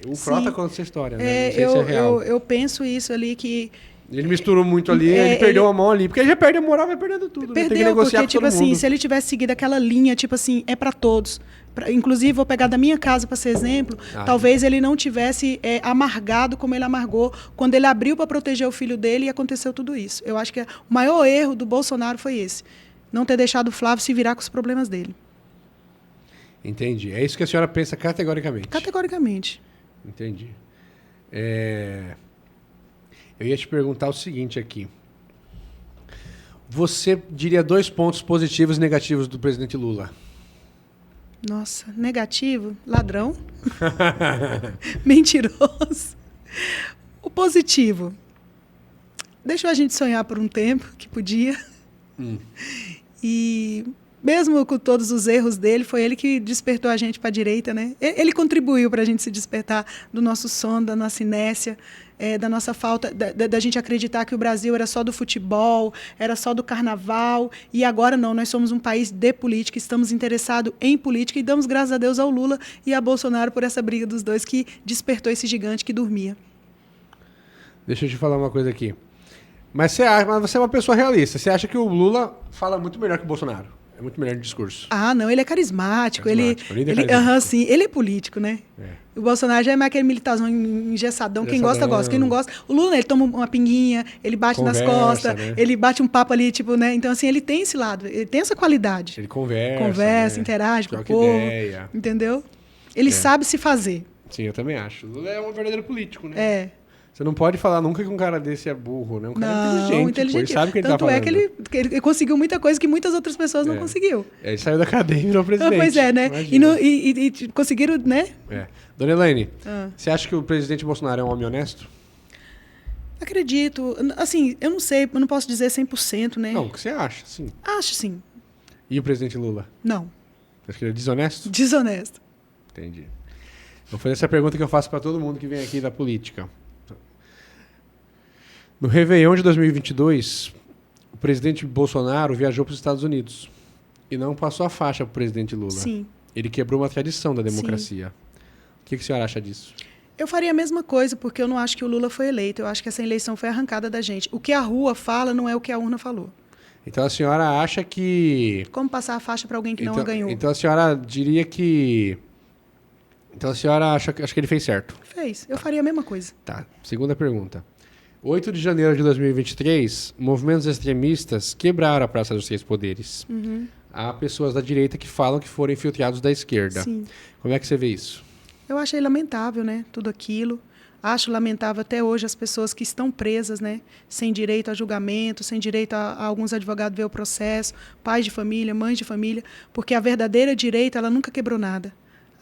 O Frota conta essa história, né? Não sei se é real. Eu penso isso ali que... Ele misturou muito ali, ele perdeu a mão ali. Porque ele já perde a moral, vai perdendo tudo. Perdeu, tem que negociar porque, tipo assim, se ele tivesse seguido aquela linha, tipo assim, é para todos. Inclusive, vou pegar da minha casa para ser exemplo, talvez ele não tivesse amargado como ele amargou quando ele abriu para proteger o filho dele e aconteceu tudo isso. Eu acho que o maior erro do Bolsonaro foi esse. Não ter deixado o Flávio se virar com os problemas dele. Entendi. É isso que a senhora pensa categoricamente? Categoricamente. Entendi. Eu ia te perguntar o seguinte aqui. Você diria 2 pontos positivos e negativos do presidente Lula? Nossa, negativo? Ladrão. Mentiroso. O positivo. Deixou a gente sonhar por um tempo, que podia. E... mesmo com todos os erros dele, foi ele que despertou a gente para a direita, né? Ele contribuiu para a gente se despertar do nosso sono, da nossa inércia, da nossa falta, da gente acreditar que o Brasil era só do futebol, era só do carnaval, e agora não, nós somos um país de política, estamos interessados em política e damos graças a Deus ao Lula e a Bolsonaro por essa briga dos dois que despertou esse gigante que dormia. Deixa eu te falar uma coisa aqui. Mas você é uma pessoa realista, você acha que o Lula fala muito melhor que o Bolsonaro? É muito melhor no discurso. Não, ele é carismático. Ele sim, ele é político, né? O Bolsonaro já é mais aquele militarzão engessadão. Quem gosta, gosta. Quem não gosta... O Lula, ele toma uma pinguinha, ele bate nas costas, né? Ele bate um papo ali, tipo, né? Então, assim, ele tem esse lado, ele tem essa qualidade. Ele conversa, né? Interage com o povo. Ideia. Entendeu? Ele sabe se fazer. Sim, eu também acho. O Lula é um verdadeiro político, né? Você não pode falar nunca que um cara desse é burro, né? Um cara inteligente. Ele sabe o que ele tá falando. Tanto é que ele conseguiu muita coisa que muitas outras pessoas não conseguiu. Ele saiu da cadeia e virou presidente. Pois é, né? E conseguiram, né? Dona Elaine, você acha que o presidente Bolsonaro é um homem honesto? Acredito. Assim, eu não sei, eu não posso dizer 100%, né? Não, o que você acha, sim? Acho, sim. E o presidente Lula? Não. Acho que ele é desonesto? Desonesto. Entendi. Vou fazer essa pergunta que eu faço para todo mundo que vem aqui da política. No Réveillon de 2022, o presidente Bolsonaro viajou para os Estados Unidos e não passou a faixa para o presidente Lula. Sim. Ele quebrou uma tradição da democracia. Sim. O que a senhora acha disso? Eu faria a mesma coisa, porque eu não acho que o Lula foi eleito. Eu acho que essa eleição foi arrancada da gente. O que a rua fala não é o que a urna falou. Então a senhora acha que... Como passar a faixa para alguém que não a ganhou? Então a senhora diria que... Então a senhora acha que ele fez certo? Fez. Eu faria a mesma coisa. Tá. Segunda pergunta. 8 de janeiro de 2023, movimentos extremistas quebraram a Praça dos 3 Poderes. Há pessoas da direita que falam que foram infiltrados da esquerda. Sim. Como é que você vê isso? Eu achei lamentável, né? Tudo aquilo. Acho lamentável até hoje as pessoas que estão presas, né? Sem direito a julgamento, sem direito a alguns advogados ver o processo, pais de família, mães de família, porque a verdadeira direita, ela nunca quebrou nada.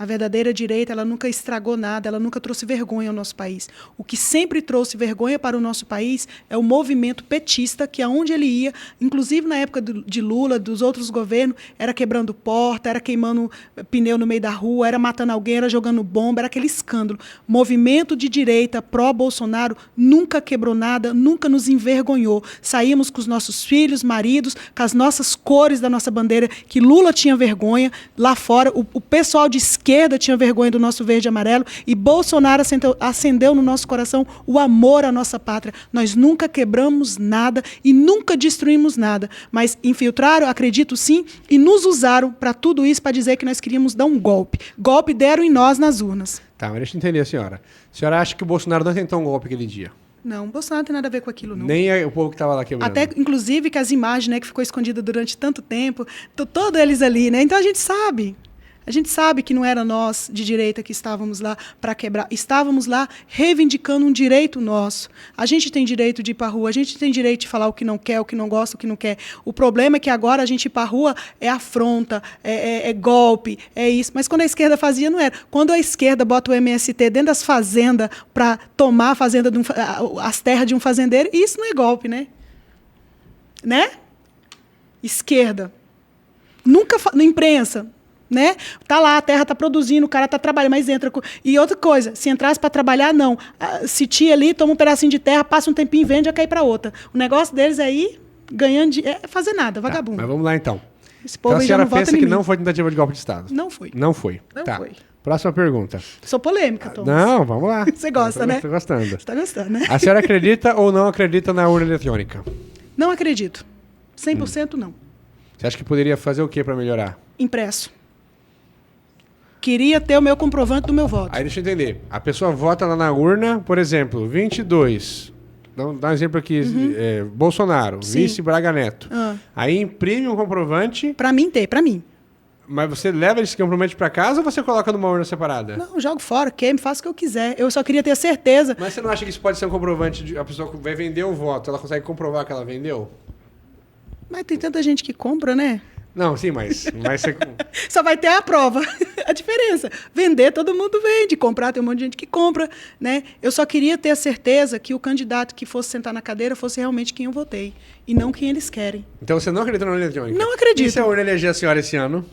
A verdadeira direita, ela nunca estragou nada, ela nunca trouxe vergonha ao nosso país. O que sempre trouxe vergonha para o nosso país é o movimento petista, que aonde ele ia, inclusive na época de Lula, dos outros governos, era quebrando porta, era queimando pneu no meio da rua, era matando alguém, era jogando bomba, era aquele escândalo. Movimento de direita pró-Bolsonaro nunca quebrou nada, nunca nos envergonhou. Saímos com os nossos filhos, maridos, com as nossas cores da nossa bandeira, que Lula tinha vergonha, lá fora o pessoal de esquerda tinha vergonha do nosso verde e amarelo, e Bolsonaro acendeu no nosso coração o amor à nossa pátria. Nós nunca quebramos nada e nunca destruímos nada, mas infiltraram, acredito sim, e nos usaram para tudo isso, para dizer que nós queríamos dar um golpe. Golpe deram em nós nas urnas. Tá, mas deixa eu entender, senhora. A senhora acha que o Bolsonaro não tentou um golpe aquele dia? Não, o Bolsonaro não tem nada a ver com aquilo, não. Nem o povo que estava lá quebrando. Até, inclusive, que as imagens, né, que ficou escondida durante tanto tempo, todos eles ali, né? Então a gente sabe. A gente sabe que não era nós de direita que estávamos lá para quebrar. Estávamos lá reivindicando um direito nosso. A gente tem direito de ir para a rua, a gente tem direito de falar o que não quer, o que não gosta, o que não quer. O problema é que agora a gente ir para a rua é afronta, é golpe, é isso. Mas quando a esquerda fazia, não era. Quando a esquerda bota o MST dentro das fazendas para tomar a fazenda as terras de um fazendeiro, isso não é golpe, né? Né? Esquerda. Nunca na imprensa. Né? Tá lá, a terra tá produzindo, o cara tá trabalhando, mas entra... E outra coisa, se entrasse para trabalhar, não. Se tia ali, toma um pedacinho de terra, passa um tempinho, vende, já cai para outra. O negócio deles é ir ganhando... É fazer nada, vagabundo. Tá, mas vamos lá, então. Esse povo então a senhora pensa que não foi tentativa de golpe de Estado? Não foi. Não foi. Não tá. foi. Próxima pergunta. Sou polêmica, Thomas. Não, vamos lá. Você gosta, né? Tô gostando. Você tá gostando, né? A senhora acredita ou não acredita na urna eletrônica? Não acredito. 100% não. Você acha que poderia fazer o que para melhorar? Impresso. Queria ter o meu comprovante do meu voto. Aí deixa eu entender. A pessoa vota lá na urna, por exemplo, 22. Dá um exemplo aqui. Bolsonaro, Sim. vice Braga Neto. Aí imprime um comprovante. Para mim ter, para mim. Mas você leva esse comprovante para casa ou você coloca numa urna separada? Não, jogo fora, queime, faça o que eu quiser. Eu só queria ter certeza. Mas você não acha que isso pode ser um comprovante de a pessoa vai vender o voto, ela consegue comprovar que ela vendeu? Mas tem tanta gente que compra, né? Não, sim, mas você... Só vai ter a prova. A diferença. Vender, todo mundo vende. Comprar, tem um monte de gente que compra. Né? Eu só queria ter a certeza que o candidato que fosse sentar na cadeira fosse realmente quem eu votei. E não quem eles querem. Então você não acredita na urna eletrônica? Não acredito. E se a urna eleger a senhora esse ano?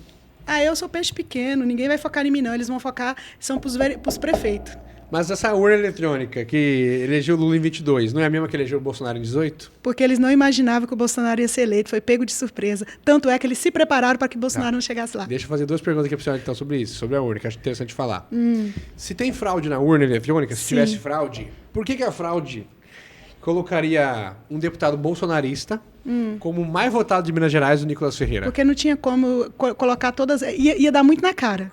Ah, eu sou peixe pequeno. Ninguém vai focar em mim, não. Eles vão focar, são pros prefeitos. Mas essa urna eletrônica que elegeu o Lula em 22, não é a mesma que elegeu o Bolsonaro em 18? Porque eles não imaginavam que o Bolsonaro ia ser eleito. Foi pego de surpresa. Tanto é que eles se prepararam para que o Bolsonaro não chegasse lá. Deixa eu fazer duas perguntas aqui para a senhora então, sobre isso, sobre a urna, que acho interessante falar. Se tem fraude na urna eletrônica, se tivesse fraude, por que a fraude colocaria um deputado bolsonarista como o mais votado de Minas Gerais, o Nicolas Ferreira? Porque não tinha como colocar todas... Ia dar muito na cara.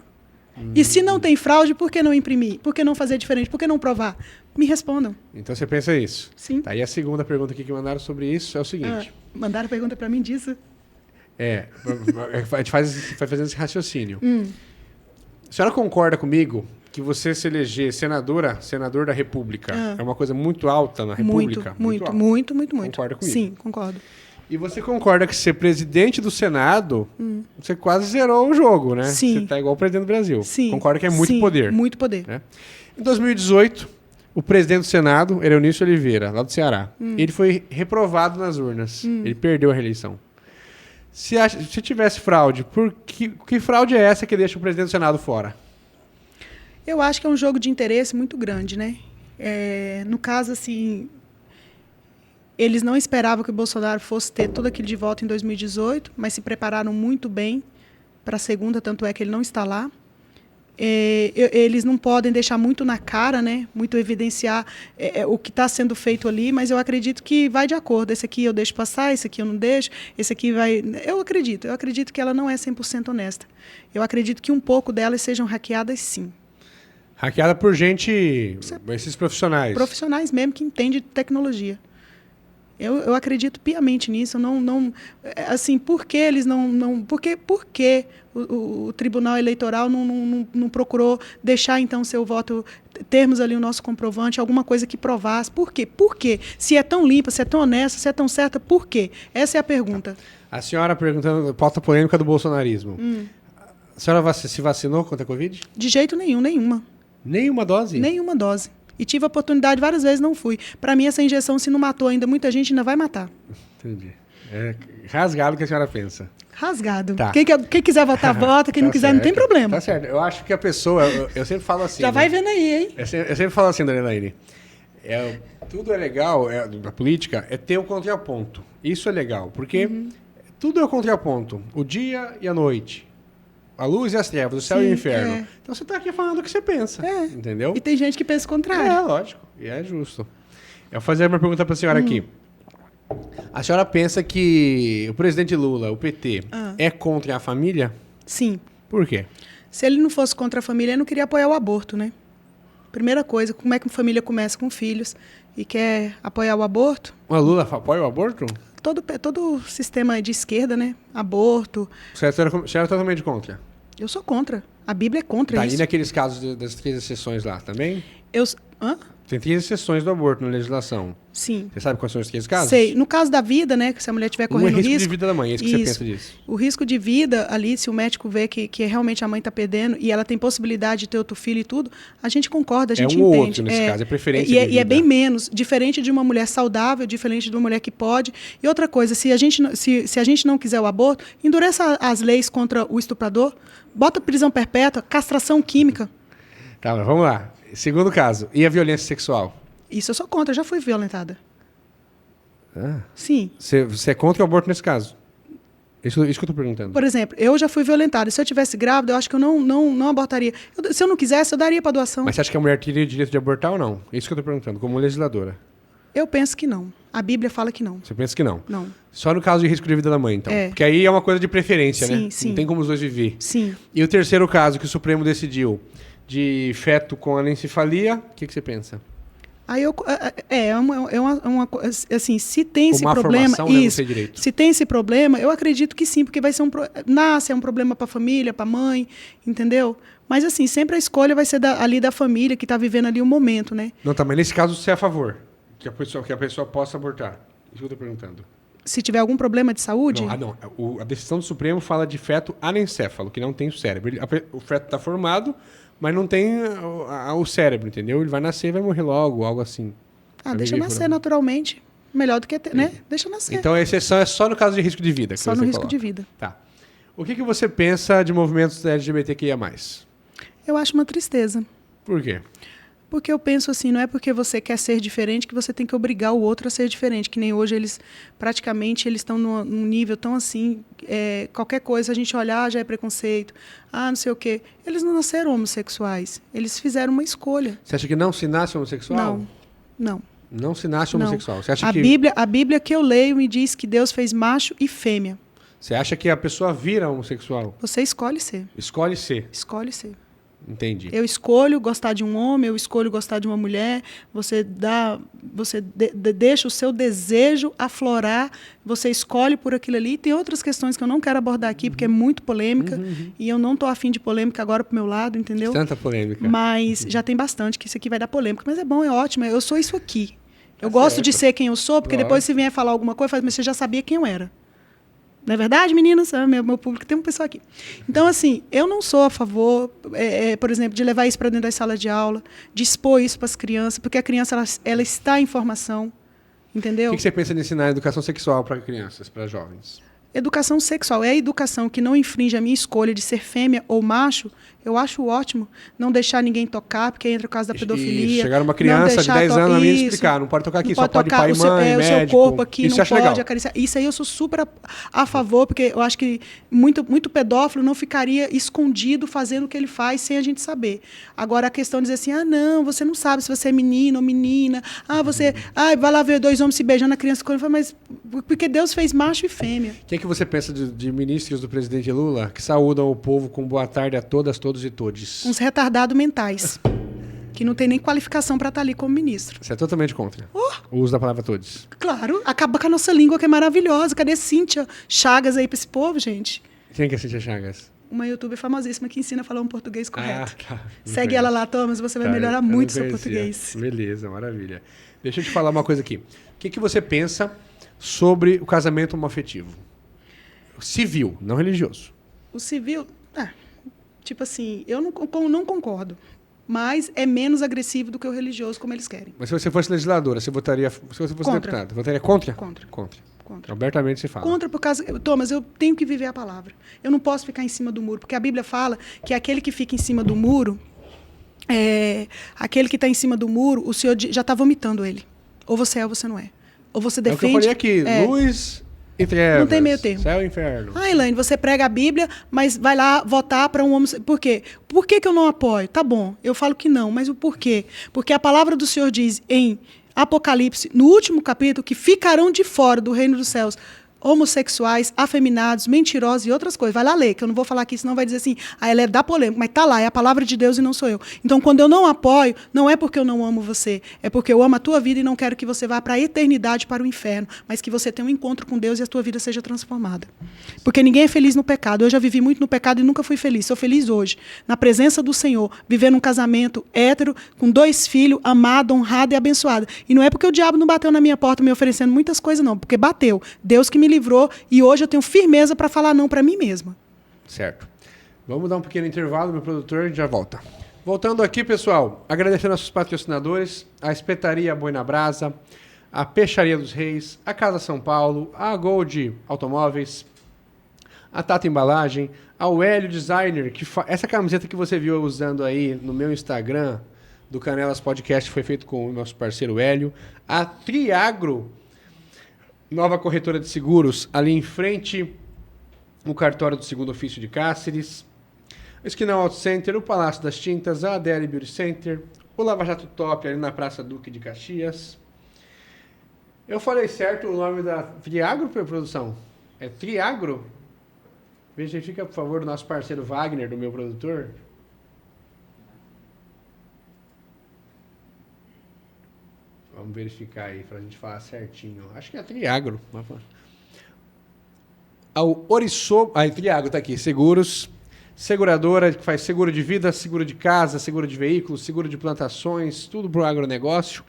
E se não tem fraude, por que não imprimir? Por que não fazer diferente? Por que não provar? Me respondam. Então você pensa isso? Sim. Tá, e a segunda pergunta aqui que mandaram sobre isso é o seguinte. Mandaram pergunta para mim disso? A gente vai fazendo esse raciocínio. A senhora concorda comigo que você se eleger senador da República é uma coisa muito alta na República? Muito. Concorda comigo? Sim, concordo. E você concorda que ser presidente do Senado, você quase zerou o jogo, né? Sim. Você está igual o presidente do Brasil. Sim. Concorda que é muito poder. Muito poder. Né? Em 2018, o presidente do Senado, Eunício Oliveira, lá do Ceará, ele foi reprovado nas urnas. Ele perdeu a reeleição. Se tivesse fraude, que fraude é essa que deixa o presidente do Senado fora? Eu acho que é um jogo de interesse muito grande, né? No caso, assim... Eles não esperavam que o Bolsonaro fosse ter tudo aquilo de volta em 2018, mas se prepararam muito bem para a segunda, tanto é que ele não está lá. Eles não podem deixar muito na cara, né? Muito evidenciar o que está sendo feito ali, mas eu acredito que vai de acordo. Esse aqui eu deixo passar, esse aqui eu não deixo, esse aqui vai... Eu acredito que ela não é 100% honesta. Eu acredito que um pouco delas sejam hackeadas, sim. Hackeada por gente, esses profissionais. Profissionais mesmo que entendem de tecnologia. Eu acredito piamente nisso. Assim, por que eles não por que o Tribunal Eleitoral não procurou deixar, então, seu voto, termos ali o nosso comprovante, alguma coisa que provasse? Por quê? Por quê? Se é tão limpa, se é tão honesta, se é tão certa, por quê? Essa é a pergunta. A senhora perguntando, pauta polêmica do bolsonarismo. A senhora se vacinou contra a Covid? De jeito nenhum, nenhuma. Nenhuma dose? Nenhuma dose. E tive a oportunidade várias vezes, não fui. Para mim, essa injeção, se não matou ainda muita gente, ainda vai matar. Entendi. É rasgado o que a senhora pensa. Rasgado. Tá. Quem quiser votar, vota. Quem não quiser, não tem problema. Tá certo. Eu acho que a pessoa... Eu sempre falo assim... Já vai vendo aí, hein? Eu sempre falo assim, dona Elaine. Tudo é legal, a política, é ter o contraponto. Isso é legal, porque tudo é o contraponto. O dia e a noite. A luz e as trevas, o céu e o inferno. É. Então você está aqui falando o que você pensa. Entendeu? E tem gente que pensa o contrário. É, lógico. E é justo. Eu vou fazer uma pergunta para a senhora aqui. A senhora pensa que o presidente Lula, o PT, é contra a família? Sim. Por quê? Se ele não fosse contra a família, ele não queria apoiar o aborto, né? Primeira coisa, como é que uma família começa com filhos e quer apoiar o aborto? O Lula apoia o aborto? Todo sistema de esquerda, né? Aborto. Você é totalmente contra? Eu sou contra. A Bíblia é contra isso. E naqueles casos das 3 exceções lá também? Hã? Tem 3 exceções do aborto na legislação. Sim. Você sabe quais são os 3 casos? Sei. No caso da vida, né? Que se a mulher estiver correndo risco... risco de vida da mãe, é isso que você pensa disso. O risco de vida ali, se o médico vê que realmente a mãe está perdendo e ela tem possibilidade de ter outro filho e tudo, a gente concorda, a gente entende. É um ou outro nesse caso, é preferência de vida. E é bem menos, diferente de uma mulher saudável, diferente de uma mulher que pode. E outra coisa, se a gente não quiser o aborto, endureça as leis contra o estuprador, bota prisão perpétua, castração química. Tá, mas vamos lá. Segundo caso, e a violência sexual? Isso eu sou contra, eu já fui violentada. Ah. Sim. Você é contra o aborto nesse caso? Isso que eu estou perguntando. Por exemplo, eu já fui violentada. Se eu tivesse grávida, eu acho que eu não abortaria. Se eu não quisesse, eu daria para doação. Mas você acha que a mulher teria o direito de abortar ou não? É isso que eu estou perguntando, como legisladora. Eu penso que não. A Bíblia fala que não. Você pensa que não? Não. Só no caso de risco de vida da mãe, então. Porque aí é uma coisa de preferência, né? Sim. Não tem como os dois viver. Sim. E o terceiro caso que o Supremo decidiu, de feto com anencefalia, o que você pensa? Aí assim, se tem esse problema, isso. Se tem esse problema, eu acredito que sim, porque vai ser é um problema para a família, para a mãe, entendeu? Mas assim, sempre a escolha vai ser ali da família que está vivendo ali o momento, né? Não, tá, mas nesse caso você é a favor que a pessoa possa abortar. Isso que eu estou perguntando. Se tiver algum problema de saúde? Não. A decisão do Supremo fala de feto anencéfalo, que não tem o cérebro. O feto está formado, mas não tem o cérebro, entendeu? Ele vai nascer e vai morrer logo, algo assim. Deixa nascer naturalmente. Melhor do que ter, né? Deixa nascer. Então a exceção é só no caso de risco de vida. Só no risco de vida. Tá. O que você pensa de movimentos LGBTQIA+. Eu acho uma tristeza. Por quê? Porque eu penso assim, não é porque você quer ser diferente que você tem que obrigar o outro a ser diferente. Que nem hoje eles estão num nível tão assim, qualquer coisa a gente olhar já é preconceito. Não sei o quê. Eles não nasceram homossexuais. Eles fizeram uma escolha. Você acha que não se nasce homossexual? Não. Não se nasce homossexual. Você acha a Bíblia que eu leio me diz que Deus fez macho e fêmea. Você acha que a pessoa vira homossexual? Você escolhe ser. Escolhe ser. Escolhe ser. Entendi. Eu escolho gostar de um homem, eu escolho gostar de uma mulher. Você deixa o seu desejo aflorar, você escolhe por aquilo ali. Tem outras questões que eu não quero abordar aqui, porque é muito polêmica, e eu não estou afim de polêmica agora pro meu lado, entendeu? Tanta polêmica. Mas já tem bastante, que isso aqui vai dar polêmica. Mas é bom, é ótimo, eu sou isso aqui. Eu gosto de ser quem eu sou, porque depois se vier falar alguma coisa, mas você já sabia quem eu era. Não é verdade, meninas? Meu público tem um pessoal aqui. Então, assim, eu não sou a favor, por exemplo, de levar isso para dentro das salas de aula, de expor isso para as crianças, porque a criança ela está em formação, entendeu? O que você pensa de ensinar educação sexual para crianças, para jovens? Educação sexual é a educação que não infringe a minha escolha de ser fêmea ou macho. Eu acho ótimo não deixar ninguém tocar, porque entra o caso da pedofilia. Chegar uma criança de 10 anos a mim explicar, não pode tocar aqui, só pode pai e mãe, médico. O seu corpo aqui isso não pode legal. acariciar. Isso aí eu sou super a favor, porque eu acho que muito pedófilo não ficaria escondido fazendo o que ele faz sem a gente saber. Agora, a questão de dizer assim, não, você não sabe se você é menino ou menina, vai lá ver 2 homens se beijando, a criança... Mas porque Deus fez macho e fêmea. O que você pensa de ministros do presidente Lula que saúdam o povo com boa tarde a todas, todos e todes? Uns retardados mentais, que não tem nem qualificação para estar ali como ministro. Você é totalmente contra o uso da palavra todes? Claro, acaba com a nossa língua, que é maravilhosa. Cadê Cíntia Chagas aí para esse povo, gente? Quem que é Cíntia Chagas? Uma youtuber famosíssima que ensina a falar um português correto. Tá. Segue ela lá, Thomas, você vai melhorar muito seu português. Beleza, maravilha. Deixa eu te falar uma coisa aqui. O que você pensa sobre o casamento homoafetivo? Civil, não religioso. O civil... Tipo assim, eu não concordo. Mas é menos agressivo do que o religioso, como eles querem. Mas se você fosse legisladora, você votaria... Se você fosse Contra. deputada, votaria contra? Contra. Contra. Contra. Abertamente se fala. Contra por causa... Thomas, eu tenho que viver a palavra. Eu não posso ficar em cima do muro, porque a Bíblia fala que aquele que fica em cima do muro, aquele que está em cima do muro, o Senhor já está vomitando ele. Ou você é ou você não é. Ou você defende... É o que eu falei aqui, luz e trevas. Não tem meio termo. Céu e inferno. Ah, Elaine, você prega a Bíblia, mas vai lá votar para um homem... Por quê? Por que eu não apoio? Tá bom, eu falo que não, mas o porquê? Porque a palavra do Senhor diz em Apocalipse, no último capítulo, que ficarão de fora do reino dos céus homossexuais, afeminados, mentirosos e outras coisas. Vai lá ler, que eu não vou falar aqui, senão vai dizer assim, ela é da polêmica, mas tá lá, é a palavra de Deus e não sou eu. Então, quando eu não apoio, não é porque eu não amo você, é porque eu amo a tua vida e não quero que você vá para a eternidade, para o inferno, mas que você tenha um encontro com Deus e a tua vida seja transformada. Porque ninguém é feliz no pecado. Eu já vivi muito no pecado e nunca fui feliz. Sou feliz hoje, na presença do Senhor, vivendo um casamento hétero, com 2 filhos, amado, honrado e abençoado. E não é porque o diabo não bateu na minha porta me oferecendo muitas coisas, não, porque bateu. Deus que me livrou e hoje eu tenho firmeza para falar não para mim mesma. Certo. Vamos dar um pequeno intervalo, meu produtor, e já volta. Voltando aqui, pessoal, agradecer nossos patrocinadores, a Espetaria Boi na Brasa, a Peixaria dos Reis, a Casa São Paulo, a Gold Automóveis, a Tata Embalagem, a Hélio Designer, que essa camiseta que você viu eu usando aí no meu Instagram, do Canelas Podcast, foi feito com o nosso parceiro Hélio, a Triagro, nova corretora de seguros, ali em frente, o cartório do Segundo Ofício de Cáceres, o Esquinal Auto Center, o Palácio das Tintas, a ADL Beauty Center, o Lava Jato Top, ali na Praça Duque de Caxias. Eu falei certo o nome da Triagro, produção? É Triagro? Verifica, por favor, o nosso parceiro Wagner, do meu produtor. Vamos verificar aí pra gente falar certinho. Acho que é a Triagro. O Oriçoba... Ah, Triagro tá aqui. Seguros. Seguradora que faz seguro de vida, seguro de casa, seguro de veículos, seguro de plantações, tudo pro agronegócio.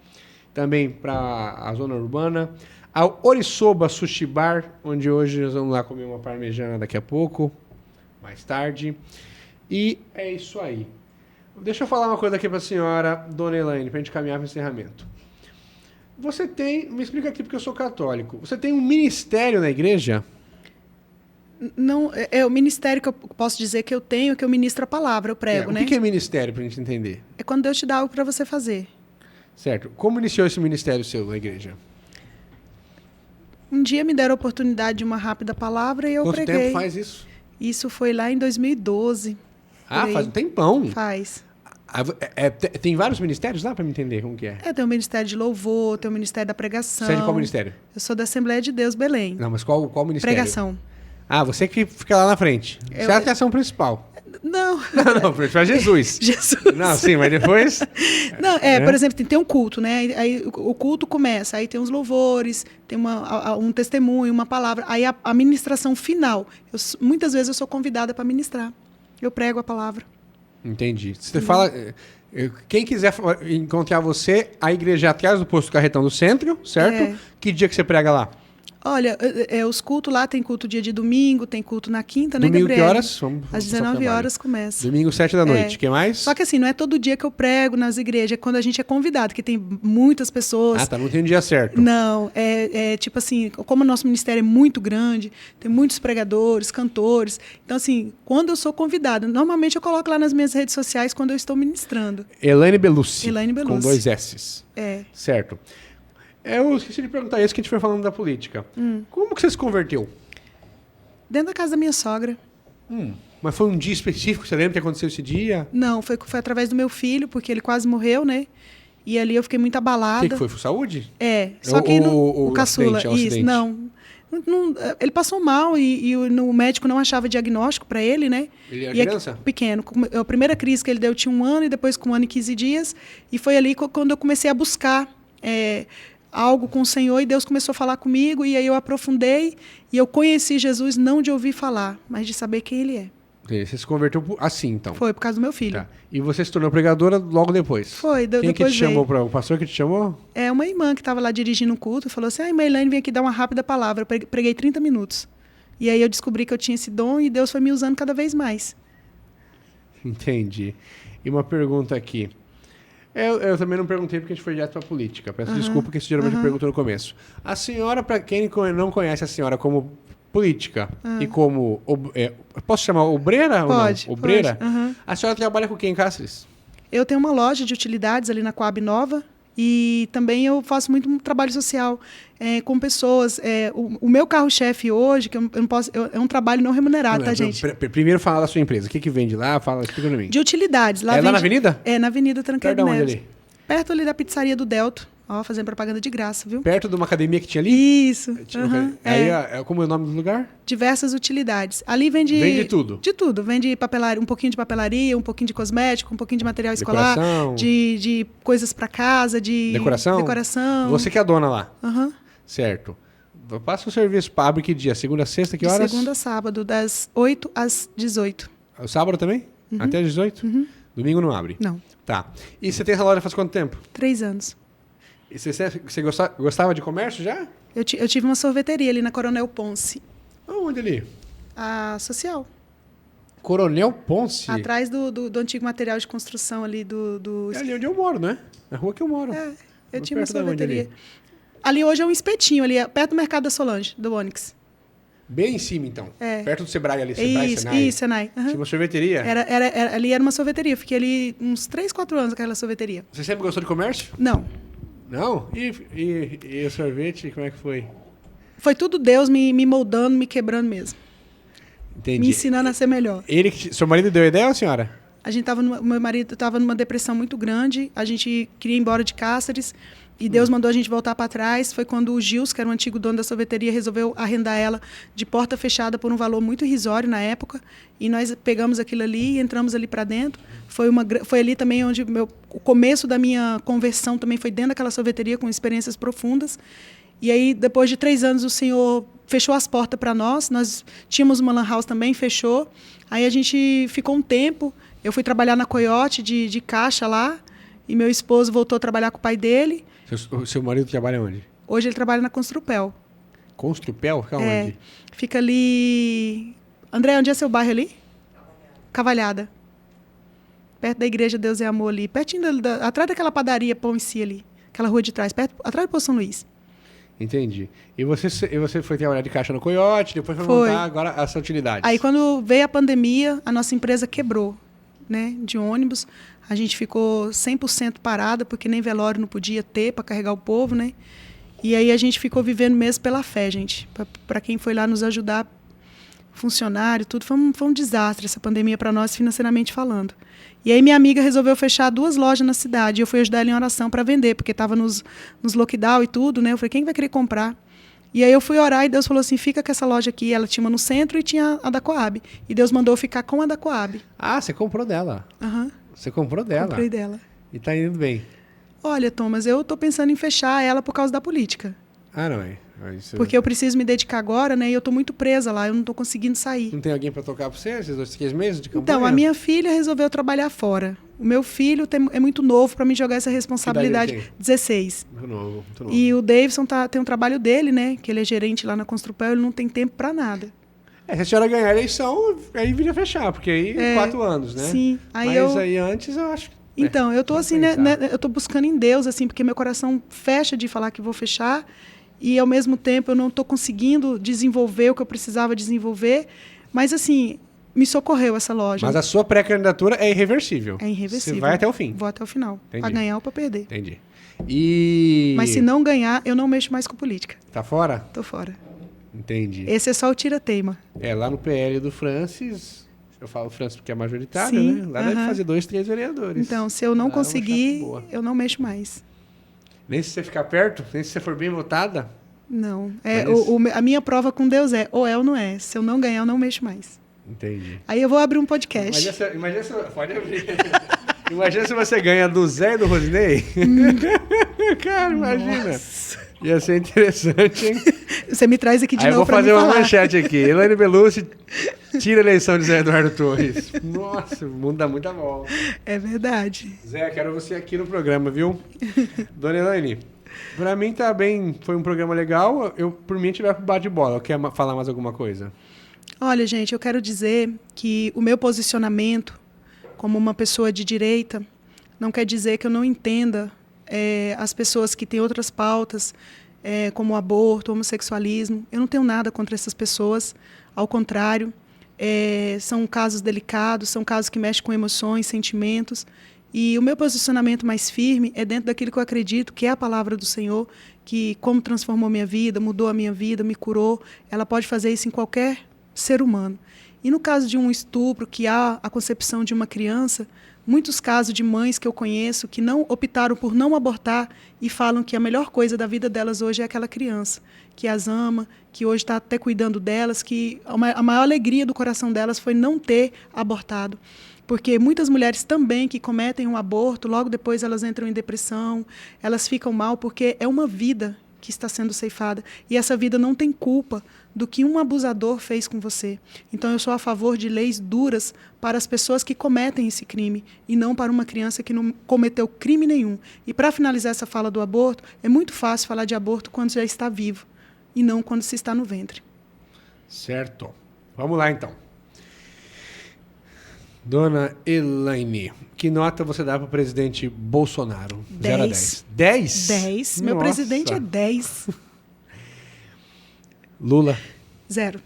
Também para a zona urbana. A Oriçoba Sushi Bar, onde hoje nós vamos lá comer uma parmejana daqui a pouco. Mais tarde. E é isso aí. Deixa eu falar uma coisa aqui pra senhora, dona Elaine, pra gente caminhar para o encerramento. Você tem, me explica aqui porque eu sou católico, você tem um ministério na igreja? Não, é o ministério que eu posso dizer que eu tenho, que eu ministro a palavra, eu prego, né? O que é ministério, pra gente entender? É quando Deus te dá algo para você fazer. Certo. Como iniciou esse ministério seu na igreja? Um dia me deram a oportunidade de uma rápida palavra e eu preguei. Quanto tempo faz isso? Isso foi lá em 2012. Ah, faz um tempão. Faz. Tem vários ministérios lá para me entender como que é? Tem o Ministério de Louvor, tem o Ministério da Pregação. Você é de qual ministério? Eu sou da Assembleia de Deus, Belém. Não, mas qual ministério? Pregação. Ah, você que fica lá na frente. Você é a atração principal. Não. Não, para Jesus. Jesus. Não, sim, mas depois... Não, por exemplo, tem um culto, né? Aí o culto começa, aí tem os louvores, tem um testemunho, uma palavra. Aí a ministração final. Muitas vezes eu sou convidada para ministrar. Eu prego a palavra. Entendi. Você fala... Quem quiser encontrar você, a igreja é atrás do posto Carretão do Centro, certo? Que dia que você prega lá? Olha, os cultos lá, tem culto dia de domingo, tem culto na quinta, né, Domingo Gabriel? que horas? Às 19 horas começa. Domingo, 7 da noite. Que mais? Só que assim, não é todo dia que eu prego nas igrejas, é quando a gente é convidado, que tem muitas pessoas. Ah, tá, não tem um dia certo. Não, tipo assim, como o nosso ministério é muito grande, tem muitos pregadores, cantores. Então, assim, quando eu sou convidada, normalmente eu coloco lá nas minhas redes sociais quando eu estou ministrando. Elaine Belucci. Elaine Belucci. Com 2 S's. Certo. Eu esqueci de perguntar isso que a gente foi falando da política. Como que você se converteu? Dentro da casa da minha sogra. Mas foi um dia específico? Você lembra que aconteceu esse dia? Não, foi através do meu filho, porque ele quase morreu, né? E ali eu fiquei muito abalada. O que foi? Foi saúde? Só que o caçula, acidente, isso, não, ele passou mal e o médico não achava diagnóstico para ele, né? Ele era criança? Pequeno. A primeira crise que ele deu tinha 1 ano e depois com 1 ano e 15 dias. E foi ali quando eu comecei a buscar algo com o Senhor e Deus começou a falar comigo e aí eu aprofundei e eu conheci Jesus não de ouvir falar, mas de saber quem Ele é. Você se converteu assim, então? Foi, por causa do meu filho. Tá. E você se tornou pregadora logo depois? Foi, Quem depois que te chamou? O pastor que te chamou? Uma irmã que estava lá dirigindo o culto e falou assim, irmã Elaine, vem aqui dar uma rápida palavra. Eu preguei 30 minutos. E aí eu descobri que eu tinha esse dom e Deus foi me usando cada vez mais. Entendi. E uma pergunta aqui. Eu também não perguntei porque a gente foi direto para política. Peço desculpa que isso geralmente eu pergunto no começo. A senhora, para quem não conhece a senhora como política e como... posso chamar obreira ou não? Obreira? Pode. A senhora trabalha com quem em Cáceres? Eu tenho uma loja de utilidades ali na Coab Nova e também eu faço muito trabalho social com pessoas. O meu carro-chefe hoje, que eu não posso, é um trabalho não remunerado, tá, gente? Primeiro fala da sua empresa. O que vende lá? Explica pra mim. De utilidades. Lá lá na Avenida? Na Avenida Tranqueiro Perto de Neves. onde ali? Perto ali da pizzaria do Delto. Ó, fazendo propaganda de graça, viu? Perto de uma academia que tinha ali? Isso. Aí, como é o nome do lugar? Diversas utilidades. Ali vende... Vende tudo? De tudo. Vende papelaria, um pouquinho de papelaria, um pouquinho de cosmético, um pouquinho de material escolar. Decoração. De coisas para casa, de... Decoração? Decoração. Você que é a dona lá. Certo. Passa o serviço para abre que dia? Segunda a sexta, que horas? De segunda a sábado, das 8 às 18. O sábado também? Até às 18? Domingo não abre? Não. Tá. E você tem essa loja faz quanto tempo? 3 anos. E você gostava de comércio já? Eu tive uma sorveteria ali na Coronel Ponce. Onde ali? A Social. Coronel Ponce? Atrás do antigo material de construção ali É ali onde eu moro, né? Na rua que eu moro. Eu tinha uma sorveteria. Ali hoje é um espetinho, ali perto do Mercado da Solange, do Onyx. Bem em cima, então. Perto do Sebrae ali, Senai. Senai. Tinha uma sorveteria? Ali era uma sorveteria. Eu fiquei ali uns 3, 4 anos naquela sorveteria. Você sempre gostou de comércio? Não. Não? E o sorvete, como é que foi? Foi tudo Deus me moldando, me quebrando mesmo. Entendi. Me ensinando a ser melhor. Seu marido deu ideia ou a senhora? Meu marido estava numa depressão muito grande. A gente queria ir embora de Cáceres. E Deus mandou a gente voltar para trás. Foi quando o Gils, que era o antigo dono da sorveteria, resolveu arrendar ela de porta fechada por um valor muito irrisório na época. E nós pegamos aquilo ali e entramos ali para dentro. Foi ali também onde o começo da minha conversão também foi dentro daquela sorveteria, com experiências profundas. E aí, depois de 3 anos, o Senhor fechou as portas para nós. Nós tínhamos uma lan house também, fechou. Aí a gente ficou um tempo. Eu fui trabalhar na Coyote de caixa lá. E meu esposo voltou a trabalhar com o pai dele. Seu marido trabalha onde? Hoje ele trabalha na Construpel. Construpel? Fica onde? Fica ali... André, onde é seu bairro ali? Cavalhada. Perto da Igreja Deus é Amor ali. Pertinho atrás daquela padaria Pão em Si ali. Aquela rua de trás, atrás do Poço São Luís. Entendi. E você foi trabalhar de caixa no Coyote, depois foi montar agora essa utilidade. Aí quando veio a pandemia, a nossa empresa quebrou, né? De ônibus. A gente ficou 100% parada, porque nem velório não podia ter para carregar o povo, né? E aí a gente ficou vivendo mesmo pela fé, gente. Para quem foi lá nos ajudar, funcionário, tudo, foi um desastre essa pandemia para nós, financeiramente falando. E aí minha amiga resolveu fechar 2 lojas na cidade. E eu fui ajudar ela em oração para vender, porque estava nos lockdown e tudo, né? Eu falei, quem vai querer comprar? E aí eu fui orar e Deus falou assim, fica com essa loja aqui. Ela tinha uma no centro e tinha a da Coab. E Deus mandou eu ficar com a da Coab. Ah, você comprou dela? Você comprou dela? Comprei dela. E tá indo bem? Olha, Thomas, eu tô pensando em fechar ela por causa da política. Ah, não é? Porque eu preciso me dedicar agora, né? E eu tô muito presa lá, eu não tô conseguindo sair. Não tem alguém para tocar para você esses 2, 3 meses de campanha? Então, a minha filha resolveu trabalhar fora. O meu filho é muito novo para me jogar essa responsabilidade. Que idade ele tem? 16. Muito novo. E o Davidson tem um trabalho dele, né? Que ele é gerente lá na Construpel, ele não tem tempo para nada. Se a senhora ganhar a eleição, aí viria fechar, porque aí 4 anos, né? Sim. Mas aí antes eu acho que... Então, eu tô assim, né, eu tô buscando em Deus, assim, porque meu coração fecha de falar que vou fechar e, ao mesmo tempo, eu não tô conseguindo desenvolver o que eu precisava desenvolver. Mas, assim, me socorreu essa loja. Mas a sua pré-candidatura é irreversível. É irreversível. Você vai até o fim. Vou até o final. Entendi. Pra ganhar ou pra perder. Entendi. Mas se não ganhar, eu não mexo mais com política. Tá fora? Tô fora. Entendi. Esse é só o tira-teima. Lá no PL do Francis... Eu falo Francis porque é majoritário, Sim, né? Lá deve fazer 2, 3 vereadores. Então, se eu não conseguir, eu não mexo mais. Nem se você ficar perto? Nem se você for bem votada? Não. A minha prova com Deus ou é ou não é. Se eu não ganhar, eu não mexo mais. Entendi. Aí eu vou abrir um podcast. Imagina se... Pode abrir. Imagina se você ganha do Zé e do Rosinei. Cara, imagina. Nossa. Ia ser interessante, hein? Você me traz aqui de novo pra mim falar. Eu vou fazer uma manchete aqui. Elaine Belucci tira a eleição de Zé Eduardo Torres. Nossa, o mundo dá muita volta. É verdade. Zé, quero você aqui no programa, viu? Dona Elaine, pra mim tá bem, foi um programa legal. Por mim, a gente vai pro bate-bola. Quer falar mais alguma coisa? Olha, gente, eu quero dizer que o meu posicionamento como uma pessoa de direita, não quer dizer que eu não entenda as pessoas que têm outras pautas, como o aborto, o homossexualismo. Eu não tenho nada contra essas pessoas, ao contrário, são casos delicados, são casos que mexem com emoções, sentimentos, e o meu posicionamento mais firme é dentro daquilo que eu acredito, que é a palavra do Senhor, que como transformou minha vida, mudou a minha vida, me curou, ela pode fazer isso em qualquer ser humano. E no caso de um estupro, que há a concepção de uma criança, muitos casos de mães que eu conheço que não optaram por não abortar e falam que a melhor coisa da vida delas hoje é aquela criança, que as ama, que hoje está até cuidando delas, que a maior alegria do coração delas foi não ter abortado. Porque muitas mulheres também que cometem um aborto, logo depois elas entram em depressão, elas ficam mal, porque é uma vida que está sendo ceifada. E essa vida não tem culpa do que um abusador fez com você. Então eu sou a favor de leis duras para as pessoas que cometem esse crime, e não para uma criança que não cometeu crime nenhum. E para finalizar essa fala do aborto, é muito fácil falar de aborto quando já está vivo, e não quando se está no ventre. Certo. Vamos lá, então. Dona Elaine, que nota você dá para o presidente Bolsonaro? 0 a 10. 10? 10. Meu presidente é 10. Lula? 0.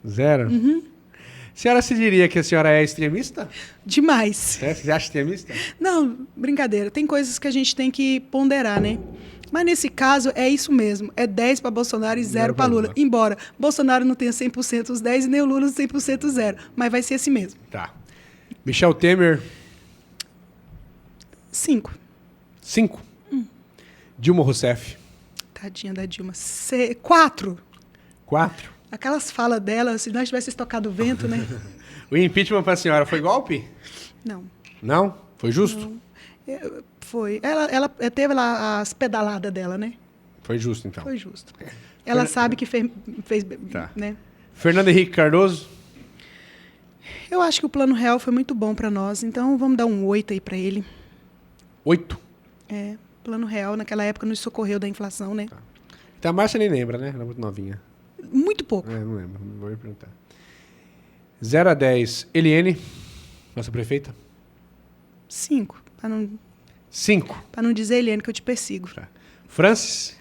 0? Uhum. A senhora se diria que a senhora é extremista? Demais. Você acha extremista? Não, brincadeira. Tem coisas que a gente tem que ponderar, né? Mas nesse caso é isso mesmo. É 10 para Bolsonaro e 0 para Lula. Embora Bolsonaro não tenha 100% os 10 e nem o Lula 100% 0. Mas vai ser assim mesmo. Tá. Michel Temer? 5. 5? Dilma Rousseff? Tadinha da Dilma. 4. 4? Aquelas falas dela, se nós tivéssemos tocado o vento, né? O impeachment para a senhora foi golpe? Não. Não? Foi justo? Não. Foi. Ela teve lá as pedaladas dela, né? Foi justo, então. Foi justo. Ela sabe que fez tá. Né? Fernando Henrique Cardoso? Eu acho que o Plano Real foi muito bom para nós, então vamos dar um 8 aí para ele. 8? Plano Real, naquela época, nos socorreu da inflação, né? Tá. Então a Márcia nem lembra, né? Ela é muito novinha. Muito pouco. Não lembro, não vou me perguntar. 0 a 10. Eliane, nossa prefeita? 5. 5. Para não dizer, Eliane, que eu te persigo. Tá. Francis?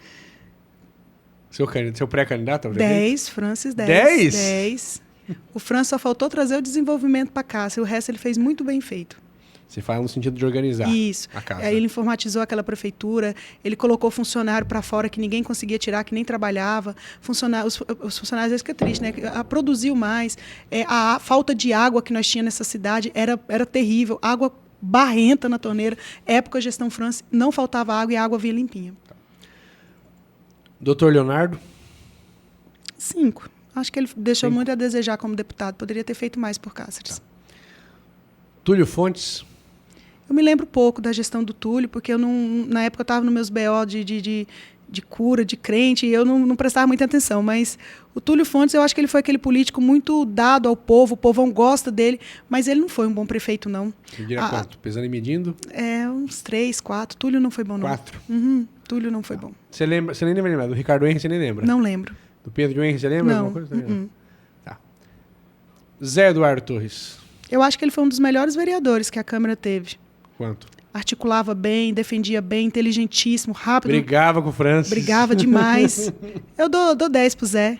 Seu pré-candidato? 10, Francis, 10. 10? 10. O Francis só faltou trazer o desenvolvimento para cá. O resto ele fez muito bem feito. Você fala no sentido de organizar a casa. Aí ele informatizou aquela prefeitura, ele colocou funcionário para fora que ninguém conseguia tirar, que nem trabalhava. Os funcionários, isso que é triste, né? Produziu mais. A falta de água que nós tínhamos nessa cidade era terrível. Água barrenta na torneira. Época gestão Francis, não faltava água e a água vinha limpinha. Doutor Leonardo? 5. Acho que ele deixou 5. muito a desejar como deputado. Poderia ter feito mais por Cáceres. Tá. Túlio Fontes? Eu me lembro pouco da gestão do Túlio, porque eu não, na época eu estava nos meus BO de cura, de crente, e eu não prestava muita atenção. Mas o Túlio Fontes, eu acho que ele foi aquele político muito dado ao povo, o povão gosta dele, mas ele não foi um bom prefeito, não. Você diria quanto? Pesando e medindo? Uns 3, 4. Túlio não foi bom, não. 4? Túlio não foi bom. Você nem lembra? Do Ricardo Henry você nem lembra? Não lembro. Do Pedro Henry você lembra? Não. Alguma coisa? Tá. Zé Eduardo Torres? Eu acho que ele foi um dos melhores vereadores que a Câmara teve. Quanto? Articulava bem, defendia bem, inteligentíssimo, rápido. Brigava com o Francis. Brigava demais. Eu dou 10 pro Zé.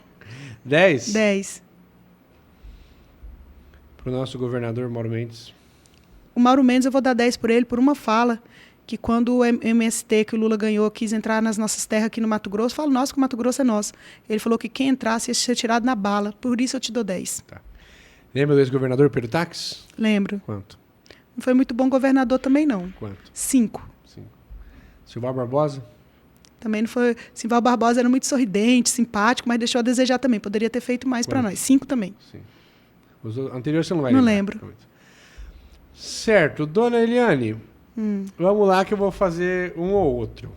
10? 10. Pro nosso governador Mauro Mendes. O Mauro Mendes eu vou dar 10 por ele, por uma fala, que quando o MST que o Lula ganhou quis entrar nas nossas terras aqui no Mato Grosso, eu falo, nossa, que o Mato Grosso é nosso. Ele falou que quem entrasse ia ser tirado na bala, por isso eu te dou 10. Tá. Lembra do ex-governador Pedro Taques? Lembro. Quanto? Não foi muito bom governador também, não. Quanto? 5. 5. Silval Barbosa? Também não foi... Silval Barbosa era muito sorridente, simpático, mas deixou a desejar também. Poderia ter feito mais para nós. 5 também. Sim. Os anteriores você não vai não lembrar. Lembro. Certo. Dona Eliane, vamos lá que eu vou fazer um ou outro.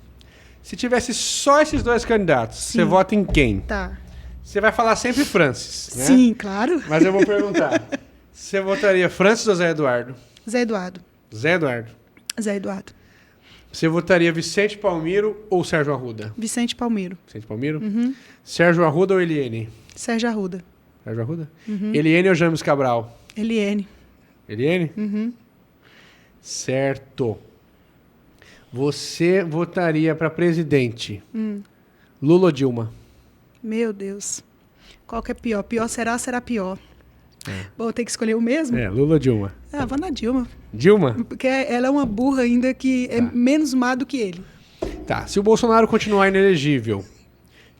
Se tivesse só esses dois candidatos, você vota em quem? Tá. Você vai falar sempre Francis, né? Sim, claro. Mas eu vou perguntar. Você votaria Francis ou Zé Eduardo? Zé Eduardo. Zé Eduardo. Zé Eduardo. Você votaria Vicente Palmiro ou Sérgio Arruda? Vicente Palmiro. Vicente Palmiro? Sérgio Arruda ou Eliene? Sérgio Arruda. Sérgio Arruda? Eliene ou James Cabral? Eliene. Eliene? Certo. Você votaria para presidente? Lula ou Dilma? Meu Deus. Qual que é pior? Pior será pior. Bom, tem que escolher o mesmo? Lula ou Dilma? Vou na Dilma. Dilma? Porque ela é uma burra ainda que é menos má do que ele. Tá. Se o Bolsonaro continuar inelegível,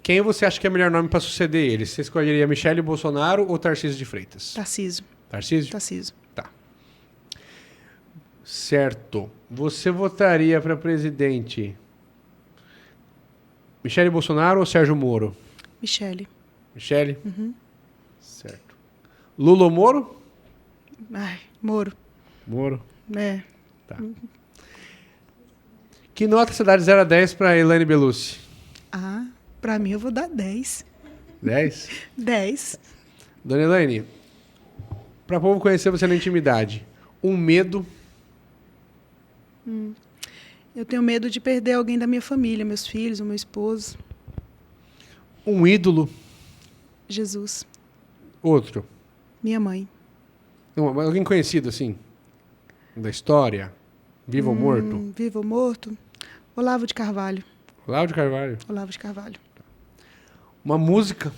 quem você acha que é o melhor nome para suceder ele? Você escolheria Michele Bolsonaro ou Tarcísio de Freitas? Tarcísio. Tarcísio? Tarcísio. Tá. Certo. Você votaria para presidente Michele Bolsonaro ou Sérgio Moro? Michele. Michele? Certo. Lula ou Moro? Ai, Moro. Moro. Tá. Que nota você dá de 0 a 10 para Elaine Belucci? Pra mim eu vou dar 10. 10? 10. Dona Elaine, para o povo conhecer você na intimidade, um medo... Eu tenho medo de perder alguém da minha família, meus filhos, o meu esposo. Um ídolo. Jesus. Outro. Minha mãe. Alguém conhecido, assim? Da história? Vivo ou morto? Vivo ou morto? Olavo de Carvalho. Olavo de Carvalho. Olavo de Carvalho. Uma música.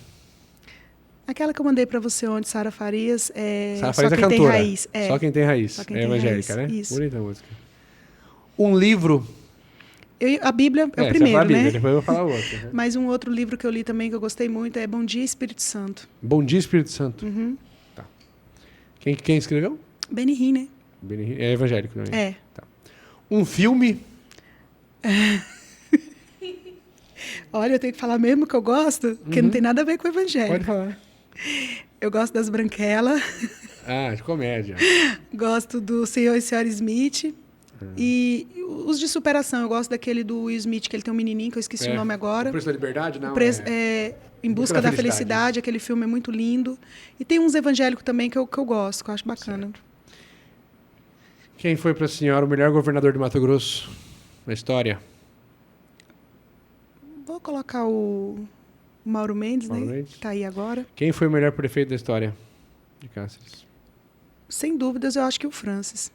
Aquela que eu mandei pra você ontem, Sara Farias. Sara Só Farias é quem tem cantora. raiz. Só quem tem raiz. Só quem é tem evangélica, raiz. né? Isso. Bonita a música. Um livro. A Bíblia é o você vai primeiro, falar a Bíblia, né? depois eu vou falar o outro. Né? Mas um outro livro que eu li também que eu gostei muito é Bom Dia, Espírito Santo. Bom Dia, Espírito Santo. Tá. Quem escreveu? Benihim, né? É evangélico também. É. Tá. Um filme. Olha, eu tenho que falar mesmo que eu gosto, porque não tem nada a ver com o evangelho. Pode falar. Eu gosto das Branquelas, De comédia. gosto do Senhor e Senhora Smith. E os de superação, eu gosto daquele do Will Smith, que ele tem um menininho, que eu esqueci o nome agora. O Preço da Liberdade, não? Em Busca da Felicidade, aquele filme é muito lindo. E tem uns evangélicos também que eu gosto, que eu acho bacana. Certo. Quem foi para a senhora o melhor governador de Mato Grosso na história? Vou colocar o Mauro Mendes, Mauro né? Mendes. Que está aí agora. Quem foi o melhor prefeito da história de Cáceres? Sem dúvidas, eu acho que o Francis.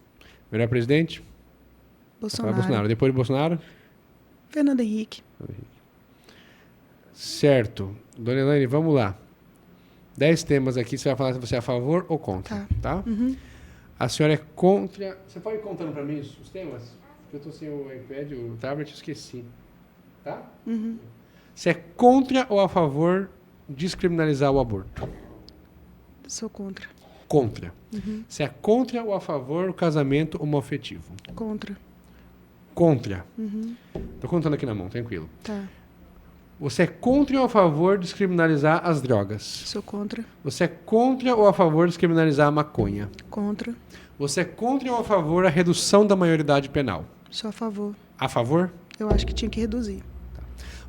Melhor presidente? Bolsonaro. Depois de Bolsonaro? Fernando Henrique. Certo. Dona Elaine, vamos lá. 10 temas aqui, você vai falar se você é a favor ou contra. Tá? A senhora é contra... Você pode ir contando para mim os temas? Porque eu estou sem o iPad, o tablet, eu esqueci. Tá? Você é contra ou a favor de descriminalizar o aborto? Sou contra. Contra. Você é contra ou a favor do casamento homoafetivo? Contra. Contra. Tô contando aqui na mão, tranquilo. Tá. Você é contra ou a favor de descriminalizar as drogas? Sou contra. Você é contra ou a favor de descriminalizar a maconha? Contra. Você é contra ou a favor da redução da maioridade penal? Sou a favor. A favor? Eu acho que tinha que reduzir.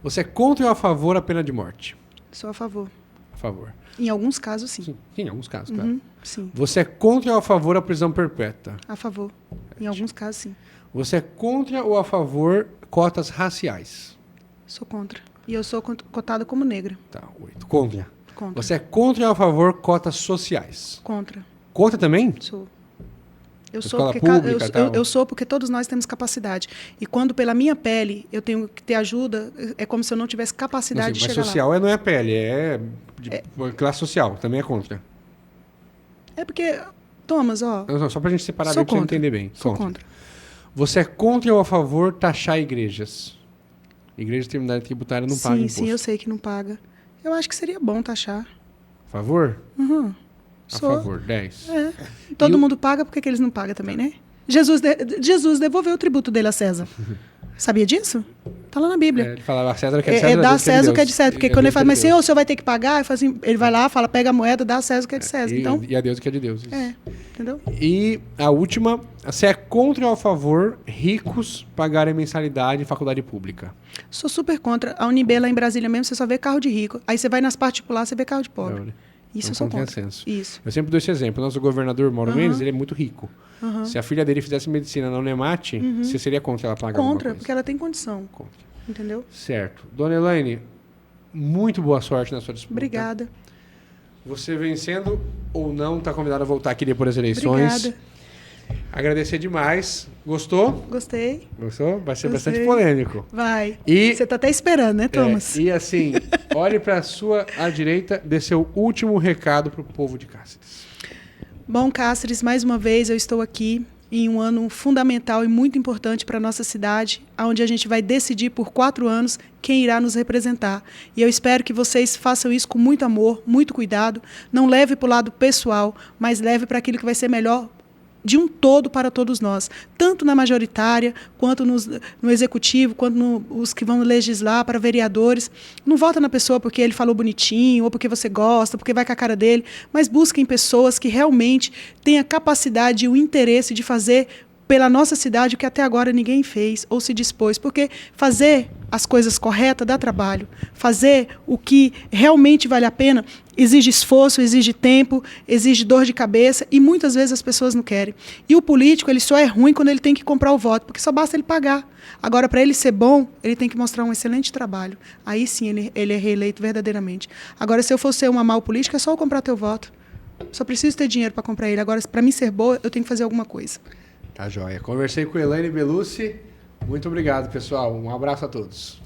Você é contra ou a favor da pena de morte? Sou a favor. A favor. Em alguns casos, sim. Sim, em alguns casos, claro. Sim. Você é contra ou a favor da prisão perpétua? A favor. Em alguns casos, sim. Você é contra ou a favor cotas raciais? Sou contra. E eu sou cotada como negra. Tá, 8. Contra. Contra. Você é contra ou a favor cotas sociais? Contra. Contra também? Sou. Eu Escola sou, pública, tal. eu sou porque todos nós temos capacidade. E quando pela minha pele eu tenho que ter ajuda, é como se eu não tivesse capacidade de mas chegar social lá. não é pele, é classe social, também é contra. É porque, Thomas, ó... Não, só pra gente separar Sou bem, pra você contra. entender bem. Sou contra. Você é contra ou a favor taxar igrejas? Igreja de terminalidade tributária não paga imposto. Sim, eu sei que não paga. Eu acho que seria bom taxar. A favor? A Sou. favor, 10. Todo mundo paga, por que eles não pagam também, né? Jesus devolveu o tributo dele a César. Sabia disso? Tá lá na Bíblia. Ele falava a César o que é de César. É dar a Deus César o que é de Deus. César. Porque E quando a ele fala, Deus mas que é de Senhor, o senhor vai ter que pagar? Ele vai lá, fala, pega a moeda, dá a César o que é de César. Então, E a Deus o que é de Deus. Isso. entendeu? E a última, você é contra ou a favor ricos pagarem mensalidade em faculdade pública? Sou super contra. A Unib lá em Brasília mesmo, você só vê carro de rico. Aí você vai nas particulares, você vê carro de pobre. Isso eu sou contra. Isso. Eu sempre dou esse exemplo. O nosso governador, Mauro Mendes, ele é muito rico. Se a filha dele fizesse medicina na Unemate, você seria contra ela pagar alguma Contra, coisa? porque ela tem condição. Contra. Entendeu? Certo. Dona Elaine, muito boa sorte na sua disputa. Obrigada. Você vencendo ou não, está convidada a voltar aqui depois das eleições. Obrigada. Agradecer demais Gostou? Gostei. Gostou? Vai ser Gostei. bastante polêmico. Vai. E, você tá até esperando, né, Thomas? e assim, olhe para a sua à direita, dê seu último recado para o povo de Cáceres. Bom, Cáceres, mais uma vez eu estou aqui em um ano fundamental e muito importante para a nossa cidade, onde a gente vai decidir por 4 anos quem irá nos representar. E eu espero que vocês façam isso com muito amor, muito cuidado, não leve para o lado pessoal, mas leve para aquilo que vai ser melhor de um todo para todos nós, tanto na majoritária, quanto no executivo, quanto os que vão legislar para vereadores. Não vota na pessoa porque ele falou bonitinho, ou porque você gosta, porque vai com a cara dele, mas busquem pessoas que realmente têm a capacidade e o interesse de fazer pela nossa cidade o que até agora ninguém fez ou se dispôs, porque fazer as coisas corretas dá trabalho. Fazer o que realmente vale a pena exige esforço, exige tempo, exige dor de cabeça e muitas vezes as pessoas não querem. E o político ele só é ruim quando ele tem que comprar o voto, porque só basta ele pagar. Agora, para ele ser bom, ele tem que mostrar um excelente trabalho. Aí sim ele é reeleito verdadeiramente. Agora, se eu for ser uma mal política, é só eu comprar teu voto. Só preciso ter dinheiro para comprar ele. Agora, para mim ser boa, eu tenho que fazer alguma coisa. Tá joia. Conversei com Elaine Belucci. Muito obrigado, pessoal. Um abraço a todos.